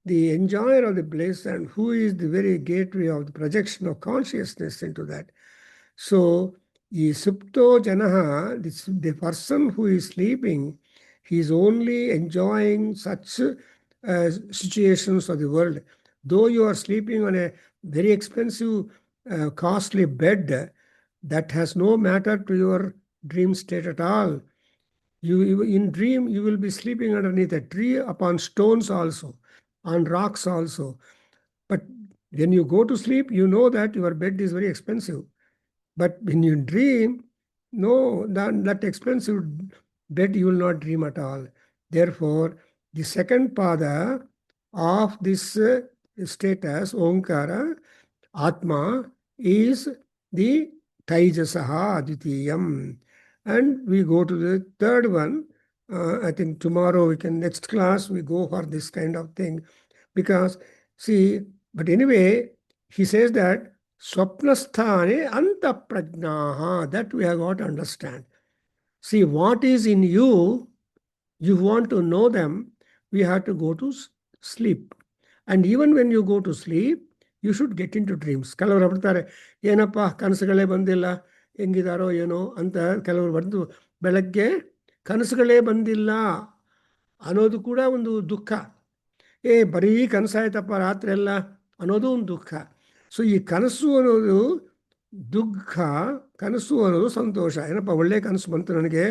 Speaker 1: the enjoyer of the bliss, and who is the very gateway of the projection of consciousness into that. So the supto janaha, the person who is sleeping, he is only enjoying such situations of the world. Though you are sleeping on a very expensive, costly bed, that has no matter to your dream state at all. In dream, you will be sleeping underneath a tree, upon stones also, on rocks also. But when you go to sleep, you know that your bed is very expensive. But when you dream, no, that expensive bed you will not dream at all. Therefore, the second pada of this status, Omkara, Atma, is the Taijasaha Aditiyam. And we go to the third one. I think tomorrow next class we go for this kind of thing. Because, see, but anyway, he says that Swapnasthane anta prajnaha, that we have got to understand. See, what is in you, you want to know them, we have to go to sleep. And even when you go to sleep, you should get into dreams. ಕೆಲವರು ಬರ್ತಾರೆ, ಏನಪ್ಪ ಕನಸುಗಳೇ ಬಂದಿಲ್ಲ, ಹೆಂಗಿದಾರೋ ಏನೋ ಅಂತ ಕೆಲವರು ಬಂದು ಬೆಳಗ್ಗೆ ಕನಸುಗಳೇ ಬಂದಿಲ್ಲ ಅನ್ನೋದು ಕೂಡ ಒಂದು ದುಃಖ. ಬರೀ ಕನಸಾಯ್ತಪ್ಪ ರಾತ್ರಿ ಎಲ್ಲ ಅನ್ನೋದು ಒಂದು ದುಃಖ. ಸೊ ಈ ಕನಸು ಅನ್ನೋದು ದುಃಖ, ಕನಸು ಅನ್ನೋದು ಸಂತೋಷ. ಏನಪ್ಪ ಒಳ್ಳೆ ಕನಸು ಬಂತು ನನಗೆ,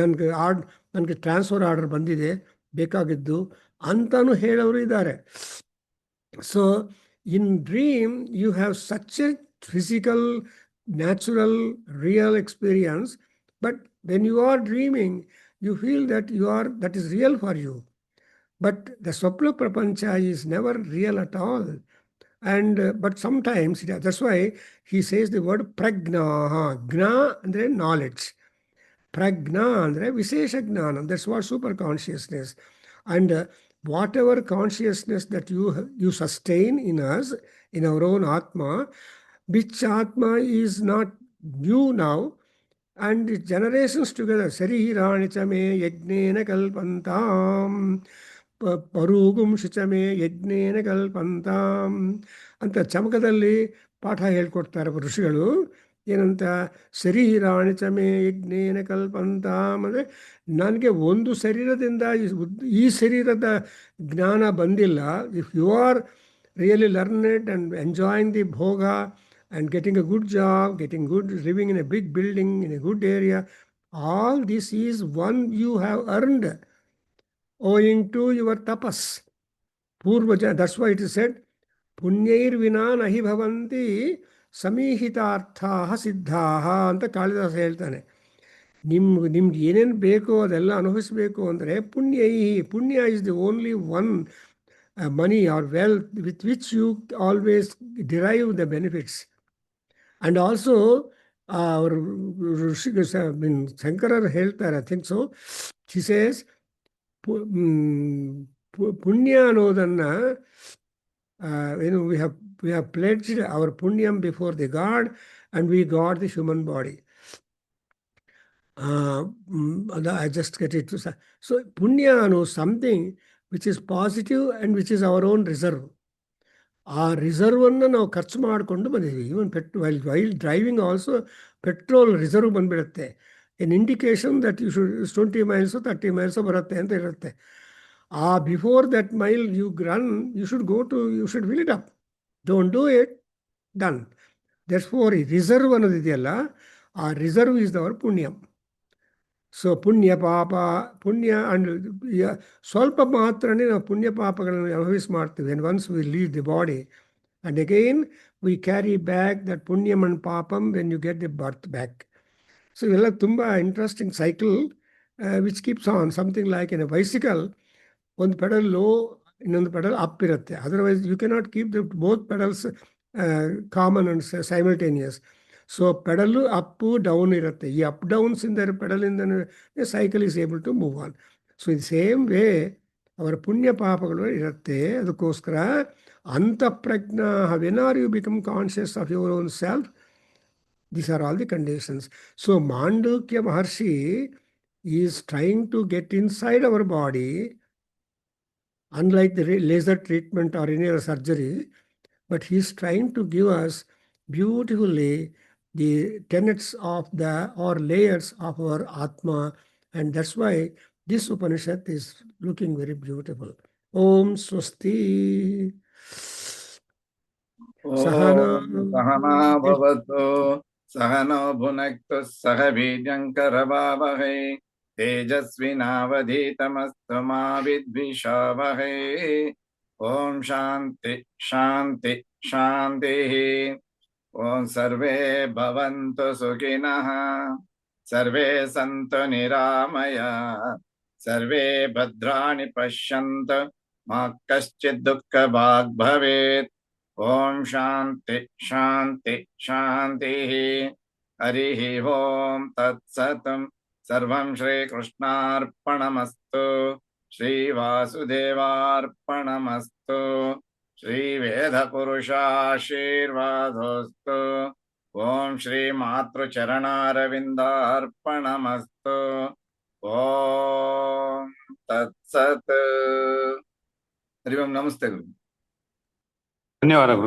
Speaker 1: ನನಗೆ ಟ್ರಾನ್ಸ್ಫರ್ ಆರ್ಡರ್ ಬಂದಿದೆ ಬೇಕಾಗಿದ್ದು ಅಂತಲೂ ಹೇಳೋರು ಇದ್ದಾರೆ. So in dream you have such a physical, natural, real experience, but when you are dreaming, you feel that that is real for you. But the Swapna Prapancha is never real at all. And but sometimes, that's why he says the word prajnaha. Gna andre knowledge. Prajna andre Vishesha Gnana. That's what super consciousness. And whatever consciousness that you sustain in us, in our own Atma, which Atma is not new now, and generations together, Sarirani chame yagnena kalpantam, ಪರೂಗುಂ ಶುಚಮೆ ಯಜ್ಞೇನ ಕಲ್ಪಂತಾಂ ಅಂತ ಚಮಕದಲ್ಲಿ ಪಾಠ ಹೇಳ್ಕೊಡ್ತಾರೆ ಋಷಿಗಳು. ಏನಂತ? ಶರೀರಾಣಿ ಚಮೆ ಯಜ್ಞೇನ ಕಲ್ಪಂತಾಂ ಅಂದರೆ ನನಗೆ ಒಂದು ಶರೀರದಿಂದ ಈ ಶರೀರದ ಜ್ಞಾನ ಬಂದಿಲ್ಲ. If you are really learned and enjoying the bhoga and getting a good job, getting good, living in a big building, in a good area, all this is one you have earned owing to your tapas. Purvaja, that's why it is said, Punyair vina nahi bhavanti samihitaarthaha siddhaha ಅಂತ ಕಾಳಿದಾಸ ಹೇಳ್ತಾನೆ. ನಿಮ್ಗೆ ಏನೇನು ಬೇಕೋ ಅದೆಲ್ಲ ಅನುಭವಿಸಬೇಕು ಅಂದರೆ ಪುಣ್ಯ is the only one money or wealth with which you always derive the benefits. And also, our Shankarar ಹೇಳ್ತಾರೆ, I think so. She says, ಪುಣ್ಯ ಅನ್ನೋದನ್ನು we have pledged our punyam before the God, and we got the human body. I just get it. So punya knows something which is positive and which is our own reserve. ಆ ರಿಸರ್ವನ್ನು ನಾವು ಖರ್ಚು ಮಾಡಿಕೊಂಡು ಬಂದಿದ್ದೀವಿ. Even while driving also petrol reserve ಬಂದುಬಿಡುತ್ತೆ. An indication that you should 20 miles 30 miles ಬರುತ್ತೆ ಅಂತ ಇರುತ್ತೆ. Before that mile you run, you should fill it up. Don't do it, done. That's for reserve ಅನ್ನೋದಿದೆಯಲ್ಲ, ಆ reserve is our punyam. So ಪುಣ್ಯ and ಸ್ವಲ್ಪ ಮಾತ್ರನೇ ನಾವು ಪುಣ್ಯ ಪಾಪಗಳನ್ನು ಅನುಭವಿಸಿ ಮಾಡ್ತೀವಿ. And once we leave the body and again we carry back that punyam and ಪಾಪಂ when you get the birth back. So ಇವೆಲ್ಲ ತುಂಬ interesting cycle which keeps on something like in a bicycle. ಒಂದು ಪೆಡಲ್ ಲೋ, ಇನ್ನೊಂದು pedal up ಇರುತ್ತೆ. Otherwise you cannot keep the both pedals common and simultaneous. So pedal up down ಇರುತ್ತೆ. ಈ up downs ಇಂದ ಪೆಡಲಿಂದ cycle is able to move on. So ಇದು same way ಅವರ ಪುಣ್ಯ ಪಾಪಗಳು ಇರುತ್ತೆ. ಅದಕ್ಕೋಸ್ಕರ ಅಂತಃಪ್ರಜ್ಞಾ, when are you become conscious of your own self, these are all the conditions. So Mandukya Maharshi is trying to get inside our body, unlike the laser treatment or any other surgery, but he is trying to give us beautifully the tenets of the or layers of our Atma, and that's why this Upanishad is looking very beautiful. Om Swasti.
Speaker 3: Sahana bhavatu sahano bhunaktu saha viryankaravavahe tejasvinavadhitamastu ma vidvishavahe. Om Shanti Shanti Shanti. Om Sarve Bhavantu Sukhinah, Sarve Santu Niramaya, Sarve Bhadrani Pashyantu, Ma Kaschid Dukkha Bhag Bhavet. Om Shanti Shanti Shanti. Harihi Om Tat Satam. Sarvam Shri Krishnarpanamastu. Shri Vasudevarpanamastu. Shri Veda Purushashirvadostu. Om Shri Matru Charanaravindarpanamastu. Om Tat Sat. Harivam Namaste Guru.
Speaker 2: ಧನ್ಯವಾದ ಗುರು.